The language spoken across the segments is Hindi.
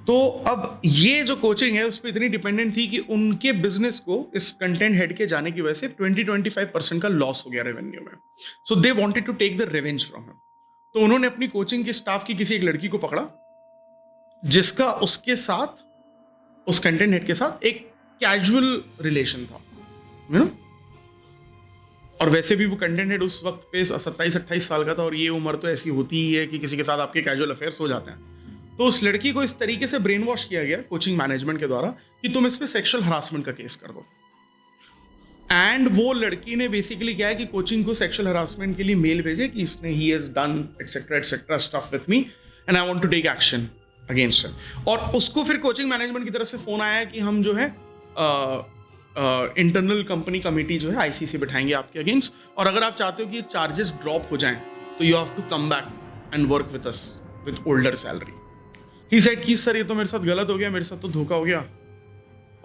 तो अब ये जो कोचिंग है उस पर इतनी डिपेंडेंट थी कि उनके बिजनेस को इस कंटेंट हेड के जाने की वजह से 20-25% का लॉस हो गया रेवेन्यू में. So they wanted to take the revenge from him. तो उन्होंने अपनी कोचिंग के स्टाफ की किसी एक लड़की को पकड़ा जिसका उसके साथ, उस कंटेंट हेड के साथ एक कैजुअल रिलेशन था, यू नो. और वैसे भी वो कंटेंट हेड उस वक्त पे 27-28 साल का था, और ये उम्र तो ऐसी होती ही है कि किसी के साथ आपके कैजुअल अफेयर्स हो जाते हैं. तो उस लड़की को इस तरीके से ब्रेन वॉश किया गया कोचिंग मैनेजमेंट के द्वारा कि तुम इस पे सेक्सुअल हरासमेंट का केस कर दो. एंड वो लड़की ने बेसिकली क्या है कि कोचिंग को सेक्सुअल हरासमेंट के लिए मेल भेजे कि इसने he has done etcetera stuff with me and I want to take action against him. और उसको फिर कोचिंग मैनेजमेंट की तरफ से फोन आया कि हम जो है इंटरनल कंपनी कमेटी जो है आईसीसी बैठाएंगे आपके अगेंस्ट, और अगर आप चाहते हो कि चार्जेस ड्रॉप हो जाएं तो you have to come back and work with us with older salary. He said कि सर ये तो मेरे साथ गलत हो गया, मेरे साथ तो धोखा हो गया,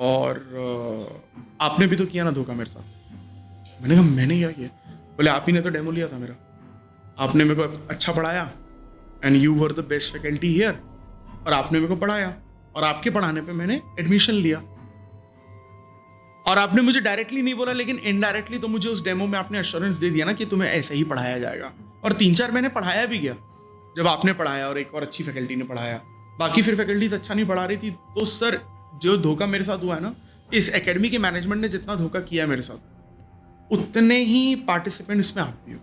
और आपने भी तो किया ना धोखा मेरे साथ. मैंने कहा मैंने क्या किया? बोले आप ही ने तो डेमो लिया था मेरा, आपने मेरे को अच्छा पढ़ाया and you were the best faculty here, और आपने मेरे को पढ़ाया और आपके पढ़ाने पे मैंने एडमिशन लिया, और आपने मुझे डायरेक्टली नहीं बोला लेकिन इनडायरेक्टली तो मुझे उस डेमो में आपने एश्योरेंस दे दिया ना कि तुम्हें ऐसे ही पढ़ाया जाएगा. और 3-4 महीने पढ़ाया भी गया जब आपने पढ़ाया और एक और अच्छी फैकल्टी ने पढ़ाया, बाकी फिर फैकल्टीज अच्छा नहीं पढ़ा रही थी. तो सर जो धोखा मेरे साथ हुआ है ना, इस एकेडमी के मैनेजमेंट ने जितना धोखा किया मेरे साथ उतने ही पार्टिसिपेंट इसमें आप भी हो.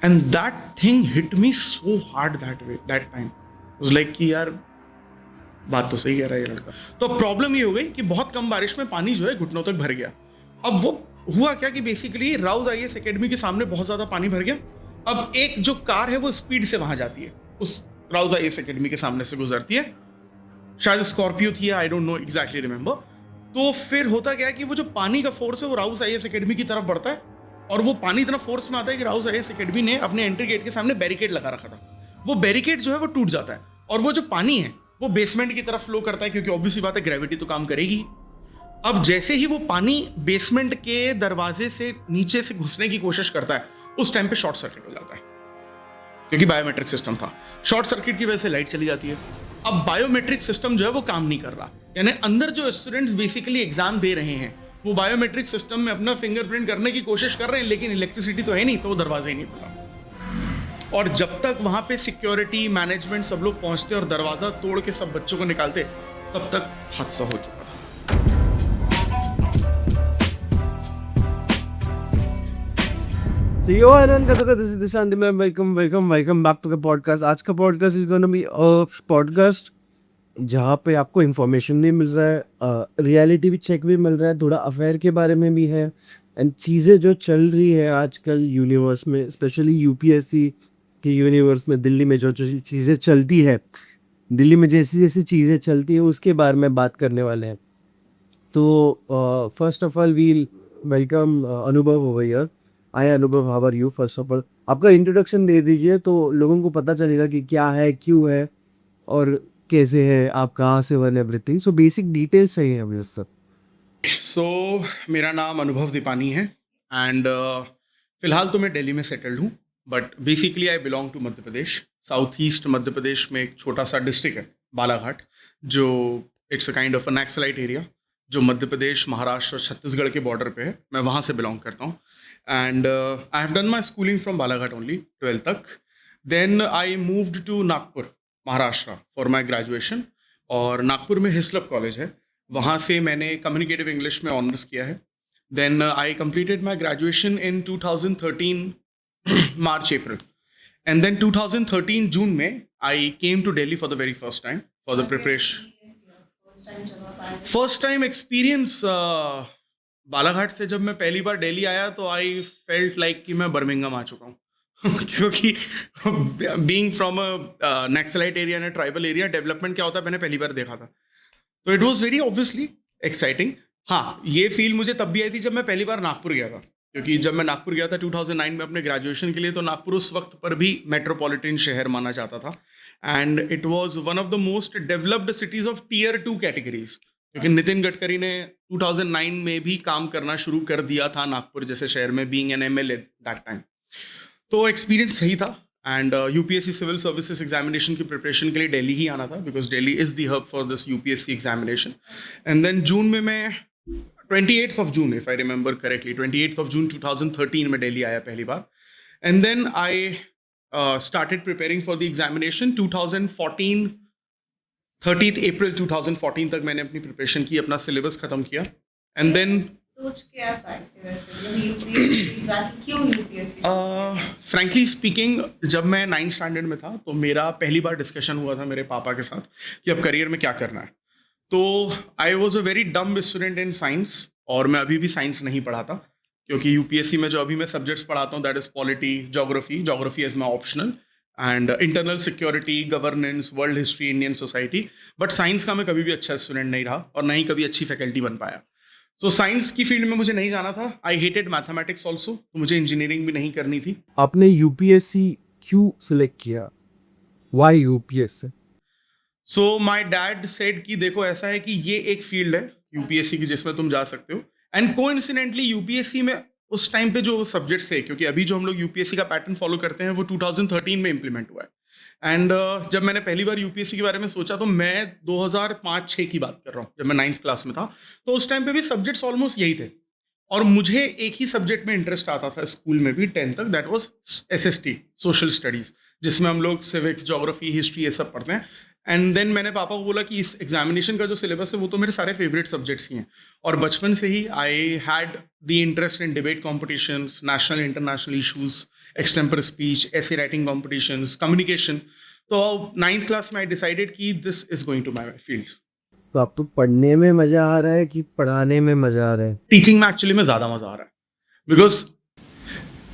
And that thing hit me so hard that time. Was like कि यार बात तो सही कह रहा है ये लड़का. तो प्रॉब्लम ये हो गई कि बहुत कम बारिश में पानी जो है घुटनों तक भर गया. अब वो हुआ क्या कि बेसिकली राउज आईएएस एकेडमी के सामने बहुत ज्यादा पानी भर गया. अब एक जो कार है वो स्पीड से वहां जाती है, उस राउज आईएएस एकेडमी के सामने से गुजरती है, शायद स्कॉर्पियो थी, आई डोंट नो एग्जैक्टली रिमेंबर. तो फिर होता क्या है कि वो जो पानी का फोर्स है वो राउज आईएएस एकेडमी की तरफ बढ़ता है, और वो पानी इतना फोर्स में आता है कि राउज आईएएस एकेडमी ने अपने एंट्री गेट के सामने बैरिकेड लगा रखा था. वो बैरिकेड जो है वो टूट जाता है, और वो जो पानी है वो बेसमेंट की तरफ फ्लो करता है, क्योंकि ऑब्वियसली बात है ग्रेविटी तो काम करेगी. अब जैसे ही वो पानी बेसमेंट के दरवाजे से नीचे से घुसने की कोशिश करता है, उस टाइम पे शॉर्ट सर्किट हो जाता है, क्योंकि बायोमेट्रिक सिस्टम था. शॉर्ट सर्किट की वजह से लाइट चली जाती है. अब बायोमेट्रिक सिस्टम जो है वो काम नहीं कर रहा, यानी अंदर जो स्टूडेंट्स बेसिकली एग्जाम दे रहे हैं वो बायोमेट्रिक सिस्टम में अपना फिंगरप्रिंट करने की कोशिश कर रहे हैं, लेकिन इलेक्ट्रिसिटी तो है नहीं, तो वो दरवाजे ही नहीं खुला. और जब तक वहां पे सिक्योरिटी मैनेजमेंट सब लोग पहुंचते और दरवाजा तोड़ के सब बच्चों को निकालते, तब तक हादसा हो चुका था. So yo everyone, कैसे this is Dishant ma'am, welcome back to the podcast. आज का podcast is going to be a podcast जहाँ पे आपको इन्फॉर्मेशन भी मिल रहा है, रियलिटी भी चेक भी मिल रहा है, थोड़ा अफेयर के बारे में भी है, एंड चीज़ें जो चल रही है आजकल यूनिवर्स में, स्पेशली यूपीएससी के यूनिवर्स में, दिल्ली में जो चीज़ें चलती है, दिल्ली में जैसी जैसी चीज़ें चलती है उसके बारे में बात करने वाले हैं. तो first of all we'll welcome Anubhav over here. I Anubhav, how are you? First of all आपका इंट्रोडक्शन दे दीजिए तो लोगों को पता चलेगा कि क्या है, क्यों है और कैसे है, आप कहाँ से one everything. So basic details चाहिए हमें सर. सो मेरा नाम अनुभव दीपानी है, एंड फिलहाल तो मैं दिल्ली में सेटल्ड हूँ, but basically I belong to Madhya Pradesh. South east Madhya Pradesh में एक छोटा सा डिस्ट्रिक्ट है बालाघाट, जो it's a kind of a Naxalite area, जो मध्य प्रदेश, महाराष्ट्र और छत्तीसगढ़ के बॉर्डर पे है. मैं वहाँ से बिलोंग करता हूँ. And I have done my schooling from Balaghat only 12th तक. Then I moved to Nagpur, Maharashtra for my graduation. और नागपुर में हिस्लप कॉलेज है, वहाँ से मैंने कम्युनिकेटिव इंग्लिश में ऑनर्स किया है. Then I completed my graduation in 2013 March April, and then 2013 June में I came to Delhi for the very first time for the preparation. First time experience Balaghat से जब मैं पहली बार दिल्ली आया तो आई फेल्ट लाइक कि मैं बर्मिंघम आ चुका हूँ. क्योंकि being from a Naxalite area and tribal area, development क्या होता है मैंने पहली बार देखा था. तो it was very obviously exciting. हाँ, ये फील मुझे तब भी आई थी जब मैं पहली बार नागपुर गया था, क्योंकि जब मैं नागपुर गया था 2009 में अपने ग्रेजुएशन के लिए, तो नागपुर उस वक्त पर भी मेट्रोपॉलिटन शहर माना जाता था, and it was one of the most developed cities of tier 2 categories, क्योंकि नितिन गडकरी ने 2009 में भी काम करना शुरू कर दिया था नागपुर जैसे शहर में, being an MLA that time. तो एक्सपीरियंस सही था. And UPSC civil services examination की प्रिपरेशन के लिए दिल्ली ही आना था, because Delhi is the hub for this UPSC examination. And then June में मैं 28th of June, if I remember correctly, 28th of June 2013 में दिल्ली आया पहली बार. And then I started preparing for the examination. 2014, 30th April 2014 तक मैंने अपनी प्रिपरेशन की, अपना सिलेबस ख़त्म किया. And then सोच के आप आए थे वैसे, मतलब यूपीएससी एग्जैक्टली क्यों यूपीएससी? फ्रैंकली स्पीकिंग, जब मैं 9th स्टैंडर्ड में था तो मेरा पहली बार डिस्कशन हुआ था मेरे पापा के साथ कि अब करियर में क्या करना है. तो आई वॉज अ वेरी डम स्टूडेंट इन साइंस, और मैं अभी भी साइंस नहीं पढ़ाता, क्योंकि यूपीएससी में जो अभी मैं सब्जेक्ट्स पढ़ाता हूँ that is polity, geography is my optional, and internal security, governance, world history, Indian society. But science का मैं कभी भी अच्छा स्टूडेंट नहीं रहा और ना ही कभी अच्छी फैकल्टी बन पाया. सो साइंस की फील्ड में मुझे नहीं जाना था. आई हेटेड मैथमेटिक्स ऑल्सो, तो मुझे इंजीनियरिंग भी नहीं करनी थी. आपने यूपीएससी क्यों सिलेक्ट किया? Why UPSC? So my dad said कि देखो ऐसा है कि ये एक फील्ड है यूपीएससी की जिसमें तुम जा सकते हो. एंड कोइंसिडेंटली यूपीएससी में उस टाइम पे जो सब्जेक्ट्स थे, क्योंकि अभी जो हम लोग यूपीएससी का पैटर्न फॉलो करते हैं वो 2013 में इम्प्लीमेंट हुआ है. एंड जब मैंने पहली बार यूपीएससी के बारे में सोचा तो मैं 2005-6 की बात कर रहा हूँ, जब मैं 9th क्लास में था. तो उस टाइम पे भी सब्जेक्ट्स ऑलमोस्ट यही थे, और मुझे एक ही सब्जेक्ट में इंटरेस्ट आता था स्कूल में भी 10th तक, that was SST, social studies, जिसमें हम लोग सिविक्स, जोग्राफी, हिस्ट्री ये सब पढ़ते हैं. एंड देन मैंने पापा को बोला कि इस एग्जामिनेशन का जो सिलेबस है वो तो मेरे सारे फेवरेट सब्जेक्ट्स ही हैं, और बचपन से ही I had the interest in debate competitions, national international issues, extempore speech, ऐसे राइटिंग कॉम्पिटिशन्स, कम्युनिकेशन. तो 9th क्लास में आई डिसाइडेड कि this is going to my field. तो आपको पढ़ने में मजा आ रहा है कि पढ़ाने में मजा आ रहा है? टीचिंग में एक्चुअली में ज़्यादा मज़ा आ रहा है, बिकॉज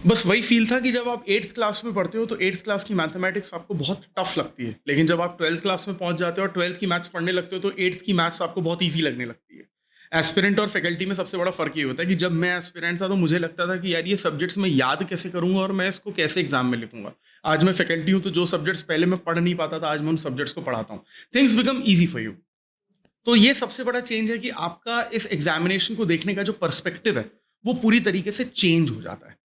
बस वही फील था कि जब आप 8th क्लास में पढ़ते हो तो 8th क्लास की मैथमेटिक्स आपको बहुत टफ लगती है, लेकिन जब आप 12th क्लास में पहुंच जाते हो और 12th की मैथ्स पढ़ने लगते हो तो 8th की मैथ्स आपको बहुत ईजी लगने लगती है. एस्पिरेंट और फैकल्टी में सबसे बड़ा फ़र्क ये होता है कि जब मैं एस्पिरेंट था तो मुझे लगता था कि यार ये सब्जेक्ट्स मैं याद कैसे करूंगा और मैं इसको कैसे एग्जाम में लिखूंगा. आज मैं फैकल्टी हूँ तो जो सब्जेक्ट्स पहले मैं पढ़ नहीं पाता था, आज मैं उन सब्जेक्ट्स को पढ़ाता हूँ. Things become easy for you. तो ये सबसे बड़ा चेंज है कि आपका इस एग्जामिनेशन को देखने का जो पर्सपेक्टिव है वो पूरी तरीके से चेंज हो जाता है.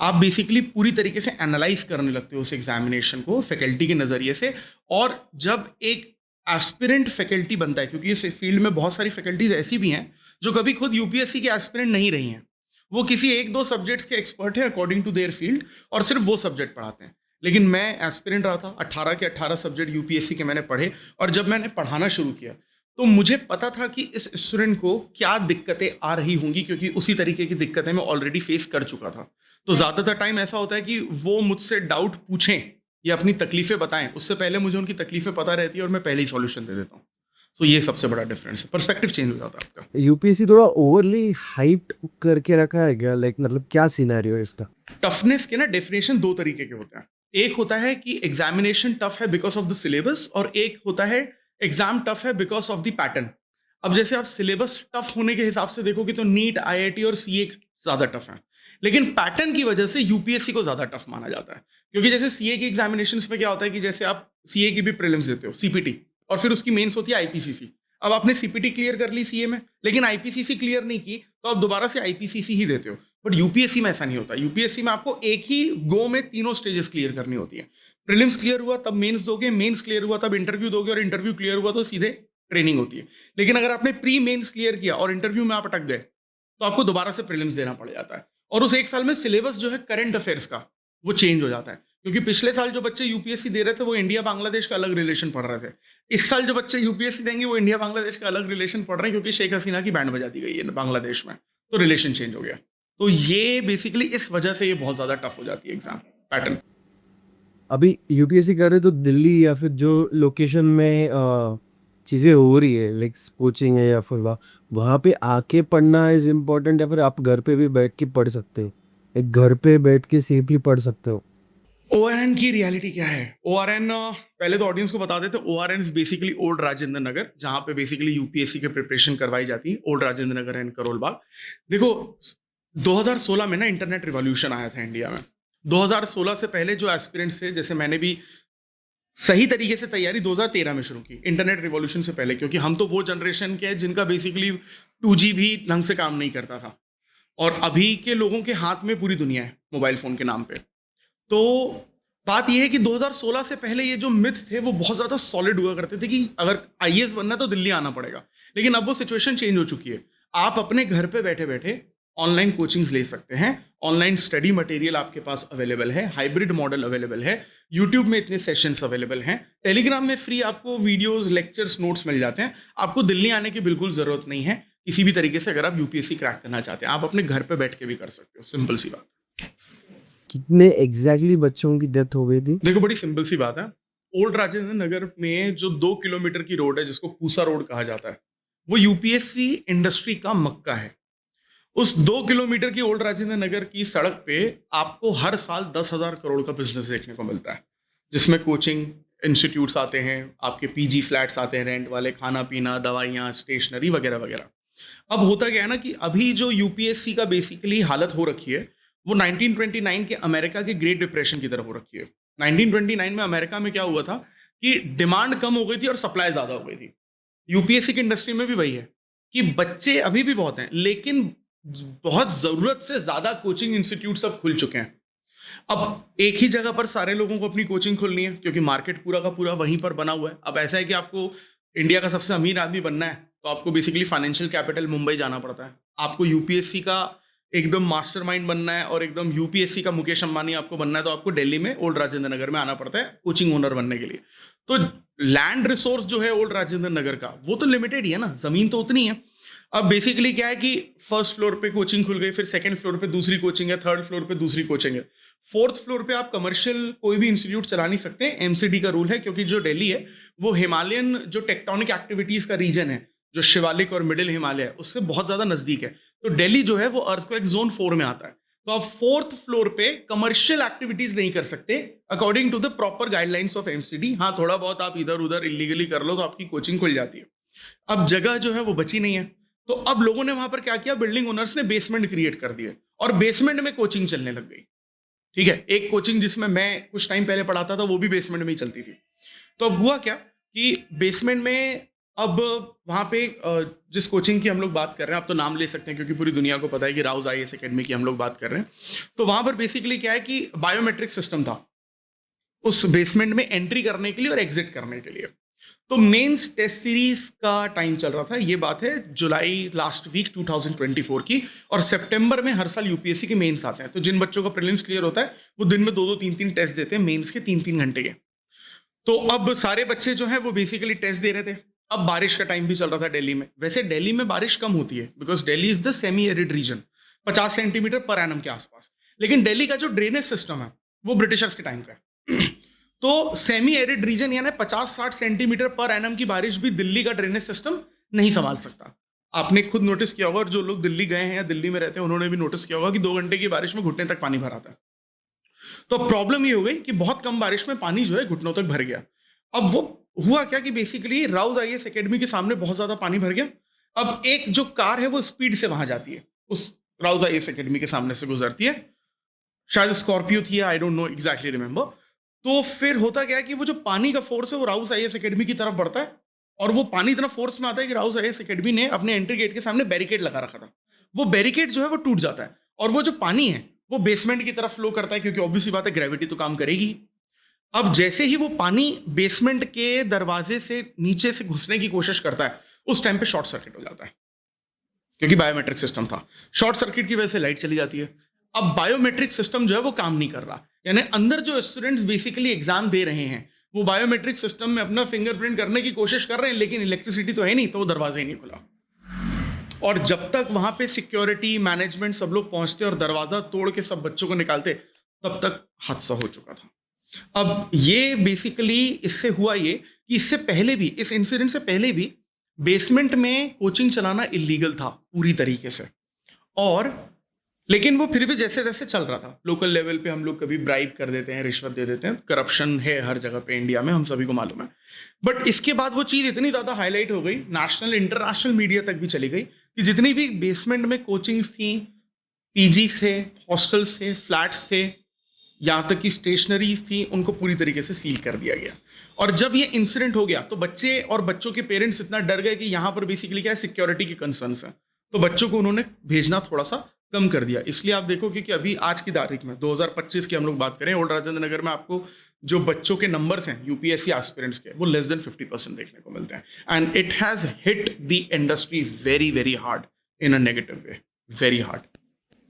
आप बेसिकली पूरी तरीके से एनालाइज करने लगते हो उस एग्जामिनेशन को फैकल्टी के नज़रिए से. और जब एक एस्पिरेंट फैकल्टी बनता है, क्योंकि इस फील्ड में बहुत सारी फैकल्टीज ऐसी भी हैं जो कभी खुद यूपीएससी के एस्पिरेंट नहीं रही हैं, वो किसी एक दो सब्जेक्ट्स के एक्सपर्ट हैं अकॉर्डिंग टू देयर फील्ड और सिर्फ वो सब्जेक्ट पढ़ाते हैं. लेकिन मैं एस्पिरेंट रहा था, 18 के 18 सब्जेक्ट यूपीएससी के मैंने पढ़े, और जब मैंने पढ़ाना शुरू किया तो मुझे पता था कि इस स्टूडेंट को क्या दिक्कतें आ रही होंगी, क्योंकि उसी तरीके की दिक्कतें मैं ऑलरेडी फेस कर चुका था. तो ज़्यादातर टाइम ऐसा होता है कि वो मुझसे डाउट पूछें या अपनी तकलीफ़ें बताएं, उससे पहले मुझे उनकी तकलीफ़ें पता रहती है और मैं पहले ही सॉल्यूशन दे देता हूँ. तो ये सबसे बड़ा डिफरेंस है, पर्सपेक्टिव चेंज हो जाता है आपका. यूपीएससी थोड़ा ओवरली हाइप्ड करके रखा है क्या? लाइक मतलब क्या सिनेरियो है इसका? टफनेस के ना डेफिनेशन दो तरीके के होते हैं. एक होता है कि एग्जामिनेशन टफ है बिकॉज ऑफ द सिलेबस, और एक होता है एग्जाम टफ है बिकॉज ऑफ द पैटर्न. अब जैसे आप सिलेबस टफ होने के हिसाब से देखोगे तो नीट, आईआईटी और सीए ज़्यादा टफ है, लेकिन पैटर्न की वजह से यूपीएससी को ज़्यादा टफ माना जाता है. क्योंकि जैसे सीए की एग्जामिनेशंस में क्या होता है कि जैसे आप सीए की भी प्रीलिम्स देते हो, सीपीटी, और फिर उसकी मेंस होती है आईपीसीसी. अब आपने सीपीटी क्लियर कर ली सीए में, लेकिन आईपीसीसी क्लियर नहीं की, तो आप दोबारा से आईपीसीसी ही देते हो. बट यूपीएससी में ऐसा नहीं होता. यूपीएससी में आपको एक ही गो में तीनों स्टेजेस क्लियर करनी होती है. प्रीलिम्स क्लियर हुआ तब मेंस दोगे, मेंस क्लियर हुआ तब इंटरव्यू दोगे, और इंटरव्यू क्लियर हुआ तो सीधे ट्रेनिंग होती है. लेकिन अगर आपने प्री मेंस क्लियर किया और इंटरव्यू में आप अटक गए तो आपको दोबारा से प्रीलिम्स देना पड़ जाता है. और उस एक साल में सिलेबस जो है करंट अफेयर्स का वो चेंज हो जाता है, क्योंकि पिछले साल जो बच्चे यूपीएससी दे रहे थे वो इंडिया बांग्लादेश का अलग रिलेशन पढ़ रहे थे. इस साल जो बच्चे यूपीएससी देंगे वो इंडिया बांग्लादेश का अलग रिलेशन पढ़ रहे हैं, क्योंकि शेख हसीना की बैंड बजा दी गई है बांग्लादेश में, तो रिलेशन चेंज हो गया. तो ये बेसिकली इस वजह से ये बहुत ज़्यादा टफ हो जाती है एग्जाम पैटर्न. अभी यूपीएससी कर रहे तो दिल्ली या फिर जो लोकेशन में चीज़ें हो रही है, लाइक कोचिंग है या फिर वहाँ पे आके पढ़ना इज़ इम्पोर्टेंट, या फिर आप घर पे भी बैठ के पढ़ सकते हो? एक घर पे बैठ के सेफली पढ़ सकते हो? ORN की रियलिटी क्या है? ORN पहले तो ऑडियंस को बता देते हैं, ORN is basically old Rajendra Nagar, जहाँ पे बेसिकली यूपीएससी की प्रिपरेशन करवाई जाती है. Old Rajendra Nagar and Karol Bagh. देखो 2016 में ना इंटरनेट रिवॉल्यूशन आया था इंडिया में. 2016 से पहले जो एस्पिरेंट्स थे, जैसे मैंने भी सही तरीके से तैयारी 2013 में शुरू की, इंटरनेट रिवॉल्यूशन से पहले, क्योंकि हम तो वो जनरेशन के हैं जिनका बेसिकली 2G भी ढंग से काम नहीं करता था, और अभी के लोगों के हाथ में पूरी दुनिया है मोबाइल फ़ोन के नाम पे. तो बात यह है कि 2016 से पहले ये जो मिथ थे वो बहुत ज़्यादा सॉलिड हुआ करते थे कि अगर आईएएस बनना है तो दिल्ली आना पड़ेगा। लेकिन अब वो सिचुएशन चेंज हो चुकी है। आप अपने घर पे बैठे बैठे ऑनलाइन कोचिंग्स ले सकते हैं, ऑनलाइन स्टडी मटेरियल आपके पास अवेलेबल है, हाइब्रिड मॉडल अवेलेबल है, यूट्यूब में इतने सेशंस अवेलेबल हैं, टेलीग्राम में फ्री आपको वीडियोस, लेक्चर्स, नोट्स मिल जाते हैं। आपको दिल्ली आने की बिल्कुल ज़रूरत नहीं है किसी भी तरीके से। अगर आप यूपीएससी क्रैक करना चाहते हैं, आप अपने घर पे बैठ के भी कर सकते हो। सिंपल सी बात। कितने एग्जैक्टली बच्चों की डेथ हो गई थी? देखो, बड़ी सिंपल सी बात है। ओल्ड राजेंद्र नगर में जो 2 किलोमीटर की रोड है, जिसको पूसा रोड कहा जाता है, वो यूपीएससी इंडस्ट्री का मक्का है। उस 2 किलोमीटर की ओल्ड राजेंद्र नगर की सड़क पे आपको हर साल 10,000 करोड़ का बिजनेस देखने को मिलता है, जिसमें कोचिंग इंस्टीट्यूट्स आते हैं, आपके पीजी फ्लैट्स आते हैं रेंट वाले, खाना पीना, दवाइयाँ, स्टेशनरी वगैरह वगैरह। अब होता क्या है ना कि अभी जो यूपीएससी का बेसिकली हालत हो रखी है वो 1929 के अमेरिका के ग्रेट डिप्रेशन की तरफ हो रखी है। 1929 में अमेरिका में क्या हुआ था कि डिमांड कम हो गई थी और सप्लाई ज़्यादा हो गई थी। यूपीएससी की इंडस्ट्री में भी वही है कि बच्चे अभी भी बहुत हैं, लेकिन बहुत ज़रूरत से ज़्यादा कोचिंग इंस्टीट्यूट सब खुल चुके हैं। अब एक ही जगह पर सारे लोगों को अपनी कोचिंग खोलनी है, क्योंकि मार्केट पूरा का पूरा वहीं पर बना हुआ है। अब ऐसा है कि आपको इंडिया का सबसे अमीर आदमी बनना है तो आपको बेसिकली फाइनेंशियल कैपिटल मुंबई जाना पड़ता है। आपको यूपीएससी का एकदम मास्टरमाइंड बनना है और एकदम यूपीएससी का मुकेश अंबानी आपको बनना है तो आपको दिल्ली में ओल्ड राजेंद्र नगर में आना पड़ता है कोचिंग ओनर बनने के लिए। तो लैंड रिसोर्स जो है ओल्ड राजेंद्र नगर का, वो तो लिमिटेड ही है ना, जमीन तो उतनी है। अब बेसिकली क्या है कि फर्स्ट फ्लोर पे कोचिंग खुल गई, फिर सेकंड फ्लोर पे दूसरी कोचिंग है, थर्ड फ्लोर पे दूसरी कोचिंग है, फोर्थ फ्लोर पे आप कमर्शियल कोई भी इंस्टीट्यूट चला नहीं सकते। एमसीडी का रूल है, क्योंकि जो दिल्ली है वो हिमालयन जो टेक्टोनिक एक्टिविटीज का रीजन है, जो शिवालिक और मिडिल हिमालय है, उससे बहुत ज्यादा नजदीक है। तो दिल्ली जो है वो अर्थक्वेक जोन 4 में आता है। तो आप फोर्थ फ्लोर पे कमर्शियल एक्टिविटीज नहीं कर सकते according to the proper guidelines of MCD. हाँ, थोड़ा बहुत आप इधर उधर इलीगली कर लो तो आपकी कोचिंग खुल जाती है। अब जगह जो है वो बची नहीं है, तो अब लोगों ने वहां पर क्या किया, बिल्डिंग ओनर्स ने बेसमेंट क्रिएट कर दिए और बेसमेंट में कोचिंग चलने लग गई। ठीक है, एक कोचिंग जिसमें मैं कुछ टाइम पहले पढ़ाता था वो भी बेसमेंट में ही चलती थी। तो अब हुआ क्या कि बेसमेंट में अब वहाँ पे जिस कोचिंग की हम लोग बात कर रहे हैं, आप तो नाम ले सकते हैं क्योंकि पूरी दुनिया को पता है कि राउज आईएएस एकेडमी की हम लोग बात कर रहे हैं। तो वहाँ पर बेसिकली क्या है कि बायोमेट्रिक सिस्टम था उस बेसमेंट में एंट्री करने के लिए और एग्जिट करने के लिए। तो मेंस टेस्ट सीरीज का टाइम चल रहा था, ये बात है जुलाई लास्ट वीक 2024 की, और सितंबर में हर साल यूपीएससी के मेंस आते हैं। तो जिन बच्चों का प्रीलिम्स क्लियर होता है वो दिन में 2-2 3-3 टेस्ट देते हैं, मेंस के 3-3 घंटे के। तो अब सारे बच्चे जो हैं वो बेसिकली टेस्ट दे रहे थे। अब बारिश का टाइम भी चल रहा था दिल्ली में। वैसे दिल्ली में बारिश कम होती है because Delhi is the semi arid region, 50 centimetre per annum के आसपास। लेकिन दिल्ली का जो ड्रेनेज सिस्टम है वो ब्रिटिशर्स के टाइम का है। तो सेमी एरिड रीजन यानी 50-60 सेंटीमीटर पर एनम की बारिश भी दिल्ली का ड्रेनेज सिस्टम नहीं संभाल सकता। आपने खुद नोटिस किया होगा, और जो लोग दिल्ली गए हैं या दिल्ली में रहते हैं उन्होंने भी नोटिस किया होगा कि 2 घंटे की बारिश में घुटने तक पानी भर आता है। तो प्रॉब्लम ये हो गई कि बहुत कम बारिश में पानी जो है घुटनों तक भर गया। अब वो हुआ क्या कि बेसिकली राउज आईएएस एकेडमी के सामने बहुत ज्यादा पानी भर गया। अब एक जो कार है वो स्पीड से वहां जाती है, उस राउज आईएएस एकेडमी के सामने से गुजरती है, शायद स्कॉर्पियो थी, आई डोंट नो एग्जैक्टली रिमेंबर। तो फिर होता क्या है कि वो जो पानी का फोर्स है वो राउज आईएएस एकेडमी की तरफ बढ़ता है, और वो पानी इतना फोर्स में आता है कि राउज आईएएस एकेडमी ने अपने एंट्री गेट के सामने बैरिकेड लगा रखा था। वो बैरिकेड जो है वो टूट जाता है, और वो जो पानी है वो बेसमेंट की तरफ फ्लो करता है, क्योंकि ऑब्वियसली बात है ग्रेविटी तो काम करेगी। अब जैसे ही वो पानी बेसमेंट के दरवाजे से नीचे से घुसने की कोशिश करता है, उस टाइम पे शॉर्ट सर्किट हो जाता है, क्योंकि बायोमेट्रिक सिस्टम था। शॉर्ट सर्किट की वजह से लाइट चली जाती है। अब बायोमेट्रिक सिस्टम जो है वो काम नहीं कर रहा, यानी अंदर जो स्टूडेंट्स बेसिकली एग्जाम दे रहे हैं वो बायोमेट्रिक सिस्टम में अपना फिंगरप्रिंट करने की कोशिश कर रहे हैं, लेकिन इलेक्ट्रिसिटी तो है नहीं, तो वो दरवाजा ही नहीं खुला। और जब तक वहां पे सिक्योरिटी मैनेजमेंट सब लोग पहुंचते और दरवाजा तोड़ के सब बच्चों को निकालते, तब तक हादसा हो चुका था। अब ये बेसिकली इससे हुआ ये कि इससे पहले भी, इस इंसिडेंट से पहले भी बेसमेंट में कोचिंग चलाना इलीगल था पूरी तरीके से, और लेकिन वो फिर भी जैसे जैसे चल रहा था। लोकल लेवल पे हम लोग कभी ब्राइब कर देते हैं, रिश्वत दे देते हैं, करप्शन है हर जगह पे इंडिया में, हम सभी को मालूम है। बट इसके बाद वो चीज़ इतनी ज़्यादा हाईलाइट हो गई, नेशनल इंटरनेशनल मीडिया तक भी चली गई, कि जितनी भी बेसमेंट में कोचिंग्स थी, पीजी थे, हॉस्टल्स थे, फ्लैट्स थे, यहाँ तक कि स्टेशनरीज थी, उनको पूरी तरीके से सील कर दिया गया। और जब ये इंसिडेंट हो गया तो बच्चे और बच्चों के पेरेंट्स इतना डर गए कि यहाँ पर बेसिकली क्या है, सिक्योरिटी के कंसर्न्स हैं, तो बच्चों को उन्होंने भेजना थोड़ा सा कम कर दिया। इसलिए आप देखोगे कि अभी आज की तारीख में 2025 की हम लोग बात करें, ओल्ड राजेंद्र नगर में आपको जो बच्चों के नंबर्स हैं यूपीएससी एस्पिरेंट्स के, वो लेस देन 50% देखने को मिलते हैं। And it has hit the industry very very hard in a negative way, very hard.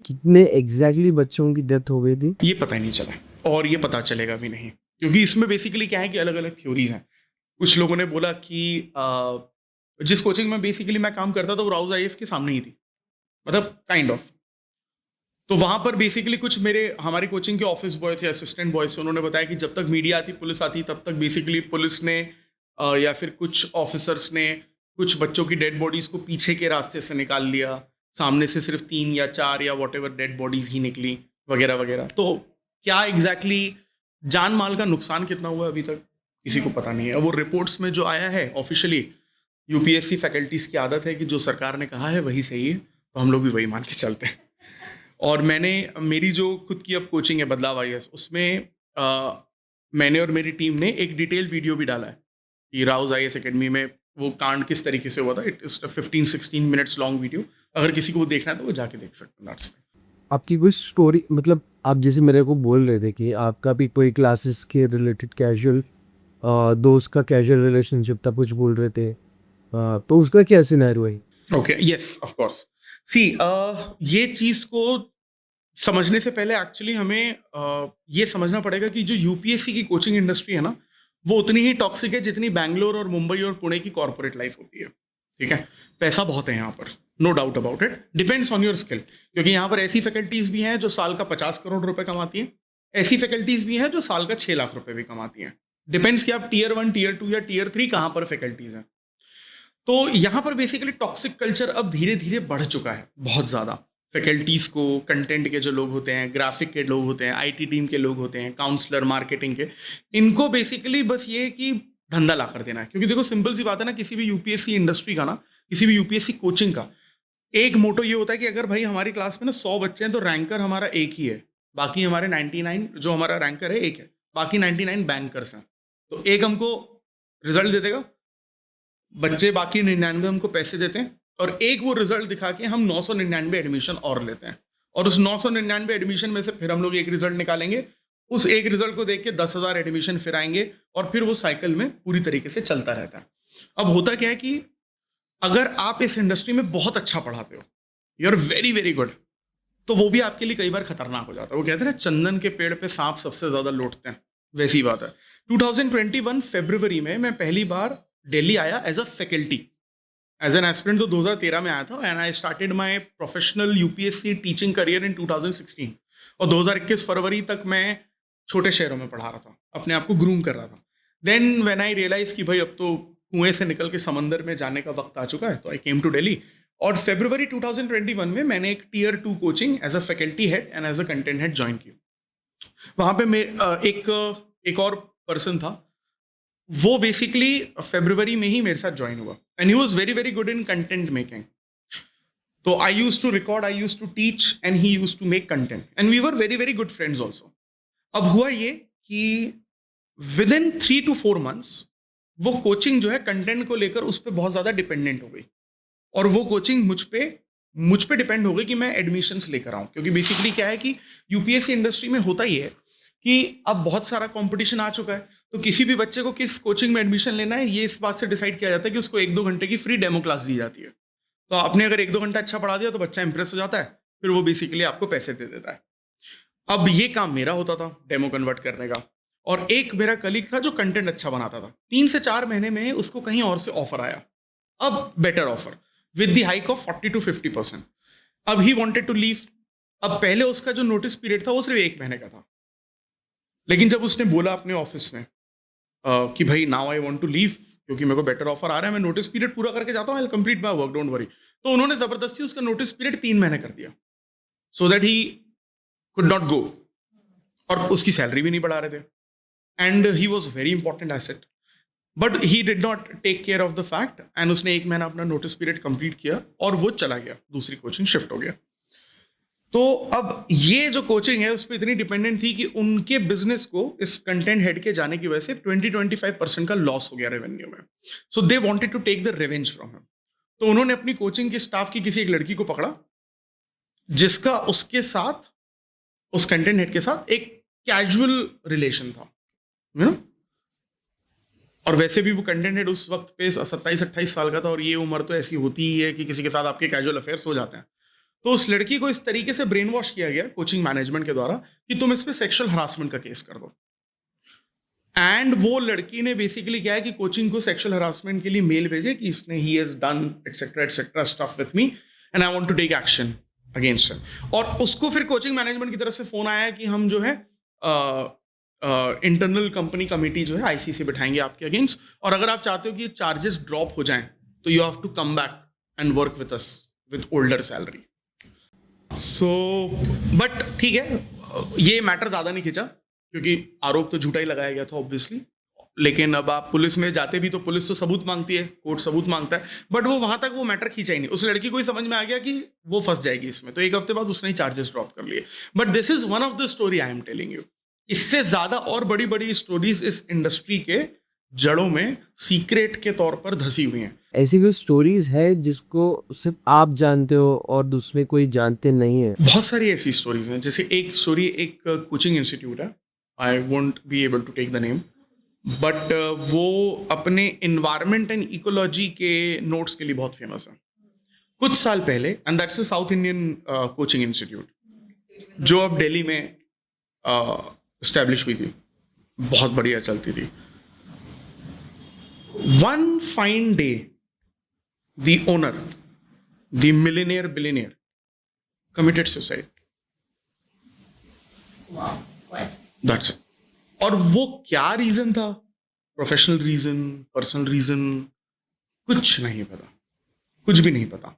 कितने एग्जैक्टली बच्चों की डेथ हो गई थी? ये पता ही नहीं चला और ये पता चलेगा भी नहीं, क्योंकि इसमें बेसिकली क्या है कि अलग अलग थ्योरीज हैं। कुछ लोगों ने बोला कि जिस कोचिंग में बेसिकली मैं काम करता था वो राउज आईएएस के सामने ही थी, मतलब काइंड ऑफ। तो वहां पर बेसिकली कुछ हमारे कोचिंग के ऑफिस बॉय थे, असिस्टेंट बॉयज थे, उन्होंने बताया कि जब तक मीडिया आती, पुलिस आती, तब तक बेसिकली पुलिस ने या फिर कुछ ऑफिसर्स ने कुछ बच्चों की डेड बॉडीज को पीछे के रास्ते से निकाल लिया, सामने से सिर्फ 3 या 4 या वॉट एवर डेड बॉडीज ही निकली वगैरह वगैरह। तो क्या एग्जैक्टली जान माल का नुकसान कितना हुआ अभी तक किसी को पता नहीं है। वो रिपोर्ट्स में जो आया है ऑफिशियली, यूपीएससी फैकल्टीज की आदत है कि जो सरकार ने कहा है वही सही है, तो हम लोग भी वही मान के चलते हैं। और मेरी जो खुद की अब कोचिंग है बदलाव आईएएस, उसमें मैंने और मेरी टीम ने एक डिटेल वीडियो भी डाला है कि राउज आईएएस एकेडमी में वो कांड किस तरीके से हुआ था। It is 15-16 minutes long video, अगर किसी को वो देखना है तो वो जाके देख सकते हैं। आपकी कोई स्टोरी, मतलब आप जैसे मेरे को बोल रहे थे कि आपका भी कोई क्लासेस के रिलेटेड कैजुअल दोस्त का कैजुअल रिलेशनशिप था, कुछ बोल रहे थे, तो उसका क्या सिनेरियो है? Okay, yes of course. See ये चीज को समझने से पहले एक्चुअली हमें ये समझना पड़ेगा कि जो यूपीएससी की कोचिंग इंडस्ट्री है ना, वो उतनी ही टॉक्सिक है जितनी बैंगलोर और मुंबई और पुणे की कॉर्पोरेट लाइफ होती है। ठीक है, पैसा बहुत है यहाँ पर, no doubt about it, depends on your skill. क्योंकि यहाँ पर ऐसी फैकल्टीज भी हैं जो साल का 50 करोड़ रुपए कमाती हैं, ऐसी फैकल्टीज भी हैं जो साल का 6 लाख रुपए भी कमाती हैं। डिपेंड्स कि आप टीयर 1, टीयर 2 या टीयर 3 कहाँ पर फैकल्टीज हैं। तो यहाँ पर बेसिकली टॉक्सिक कल्चर अब धीरे धीरे बढ़ चुका है बहुत ज़्यादा। फैकल्टीज़ को, कंटेंट के जो लोग होते हैं, ग्राफिक के लोग होते हैं, आईटी टीम के लोग होते हैं, काउंसलर, मार्केटिंग के, इनको बेसिकली बस ये कि धंधा ला कर देना है। क्योंकि देखो सिंपल सी बात है ना, किसी भी यूपीएससी इंडस्ट्री का ना, किसी भी यूपीएससी कोचिंग का एक मोटो ये होता है कि अगर भाई हमारी क्लास में ना 100 बच्चे हैं तो रैंकर हमारा एक ही है, बाकी हमारे 99 जो हमारा रैंकर है एक है, बाकी 99 बैंकर्स हैं। तो एक हमको रिजल्ट दे देगा, बच्चे बाकी 99 हमको पैसे देते हैं, और एक वो रिजल्ट दिखा के हम 999 एडमिशन और लेते हैं। और उस 999 एडमिशन में से फिर हम लोग एक रिजल्ट निकालेंगे, उस एक रिजल्ट को देख के 10,000 एडमिशन फिर आएंगे, और फिर वो साइकिल में पूरी तरीके से चलता रहता है। अब होता क्या है कि अगर आप इस इंडस्ट्री में बहुत अच्छा पढ़ाते हो, you are very very good, तो वो भी आपके लिए कई बार खतरनाक हो जाता है। वो कहते हैं ना, चंदन के पेड़ पे सांप सबसे ज्यादा लौटते हैं, वैसी बात है। 2021 फरवरी में मैं पहली बार दिल्ली आया as a faculty, as an aspirant तो 2013 में आया था, and I started my professional UPSC teaching career in 2016। और 2021 फरवरी तक मैं छोटे शहरों में पढ़ा रहा था, अपने आप को ग्रूम कर रहा था। देन व्हेन आई रियलाइज कि भाई अब तो कुएं से निकल के समंदर में जाने का वक्त आ चुका है, तो आई केम टू दिल्ली। और फरवरी 2021 में मैंने एक tier 2 coaching as a faculty head and as a content head join की। वहाँ पे मैं एक और पर्सन था, वो बेसिकली फरवरी में ही मेरे साथ ज्वाइन हुआ, and he was very very good in content making. तो I used to record, I used to teach, and he used to make content, and we were very very good friends also. अब हुआ ये कि विद इन 3 to 4 months वो कोचिंग जो है कंटेंट को लेकर उस पर बहुत ज़्यादा डिपेंडेंट हो गई, और वो कोचिंग मुझ पे डिपेंड हो गई कि मैं एडमिशन्स लेकर आऊँ। क्योंकि बेसिकली क्या है कि यूपीएससी इंडस्ट्री में होता ही है कि अब बहुत सारा कंपटीशन आ चुका है, तो किसी भी बच्चे को किस कोचिंग में एडमिशन लेना है ये इस बात से डिसाइड किया जाता है कि उसको 1-2 घंटे की फ्री डेमो क्लास दी जाती है। तो आपने अगर 1-2 घंटा अच्छा पढ़ा दिया तो बच्चा इंप्रेस हो जाता है, फिर वो बेसिकली आपको पैसे दे देता है। अब ये काम मेरा होता था डेमो कन्वर्ट करने का, और एक मेरा कलीग था जो कंटेंट अच्छा बनाता था। 3 से 4 महीने में उसको कहीं और से ऑफर आया, अब better offer with the hike of 40 to 50%। अब ही वांटेड टू लीव। अब पहले उसका जो नोटिस पीरियड था वो सिर्फ 1 महीने का था, लेकिन जब उसने बोला अपने ऑफिस में कि भाई now I want to leave क्योंकि मेरे को बेटर ऑफर आ रहा है, मैं नोटिस पीरियड पूरा करके जाता हूँ, I will complete my work, don't worry, तो उन्होंने जबरदस्ती उसका नोटिस पीरियड 3 महीने कर दिया, so that he could not go. और उसकी सैलरी भी नहीं बढ़ा रहे थे, and he was very important asset, but he did not take care of the fact, and उसने 1 महीना अपना नोटिस पीरियड कंप्लीट किया और वो चला गया, दूसरी कोचिंग शिफ्ट हो गया। तो अब ये जो कोचिंग है उस पर इतनी डिपेंडेंट थी कि उनके बिजनेस को इस कंटेंट हेड के जाने की वजह से 20-25% का लॉस हो गया रेवेन्यू में। So they wanted to take the revenge from him. तो उन्होंने अपनी कोचिंग के स्टाफ की किसी एक लड़की को पकड़ा जिसका उसके साथ, उस कंटेंट हेड के साथ एक कैजुअल रिलेशन था, यू नो। और वैसे भी वो कंटेंट हेड उस वक्त पे 27-28 साल का था, और ये उम्र तो ऐसी होती ही है कि किसी के साथ आपके कैजुअल अफेयर्स हो जाते हैं। तो उस लड़की को इस तरीके से ब्रेन वॉश किया गया कोचिंग मैनेजमेंट के द्वारा कि तुम इस पे सेक्सुअल हरासमेंट का केस कर दो। एंड वो लड़की ने बेसिकली क्या है कि कोचिंग को सेक्सुअल हरासमेंट के लिए मेल भेजे कि इसने he has done etcetera stuff with me and I want to take action against him. और उसको फिर कोचिंग मैनेजमेंट की तरफ से फोन आया कि हम जो है इंटरनल कंपनी कमेटी जो है आईसीसी बिठाएंगे आपके अगेंस्ट, और अगर आप चाहते हो कि चार्जेस ड्रॉप हो जाएं तो you have to come back and work with us with older salary. So but ठीक है, ये मैटर ज्यादा नहीं खींचा क्योंकि आरोप तो झूठा ही लगाया गया था ऑब्वियसली। लेकिन अब आप पुलिस में जाते भी तो पुलिस तो सबूत मांगती है, कोर्ट सबूत मांगता है, बट वो वहां तक वो मैटर खींचा ही नहीं। उस लड़की को ही समझ में आ गया कि वो फंस जाएगी इसमें, तो एक हफ्ते बाद उसने ही चार्जेस ड्रॉप कर लिए। But this is one of the story I am telling you. इससे ज्यादा और बड़ी बड़ी स्टोरीज इस इंडस्ट्री के जड़ों में सीक्रेट के तौर पर धसी हुई हैं। ऐसी कोई स्टोरीज है जिसको सिर्फ आप जानते हो और दूसरे कोई जानते नहीं है? बहुत सारी ऐसी स्टोरीज हैं। जैसे एक स्टोरी, एक कोचिंग इंस्टीट्यूट है, I won't be able to take the name, but वो अपने इन्वायरमेंट एंड इकोलॉजी के नोट्स के लिए बहुत फेमस है। कुछ साल पहले, and that's a south Indian coaching institute जो अब दिल्ली में एस्टेब्लिश हुई थी, बहुत बढ़िया चलती थी। One fine day, the owner, the billionaire, committed suicide. Wow. What? That's it. और वो क्या रीजन था? प्रोफेशनल रीजन, पर्सनल रीजन, कुछ नहीं पता, कुछ भी नहीं पता।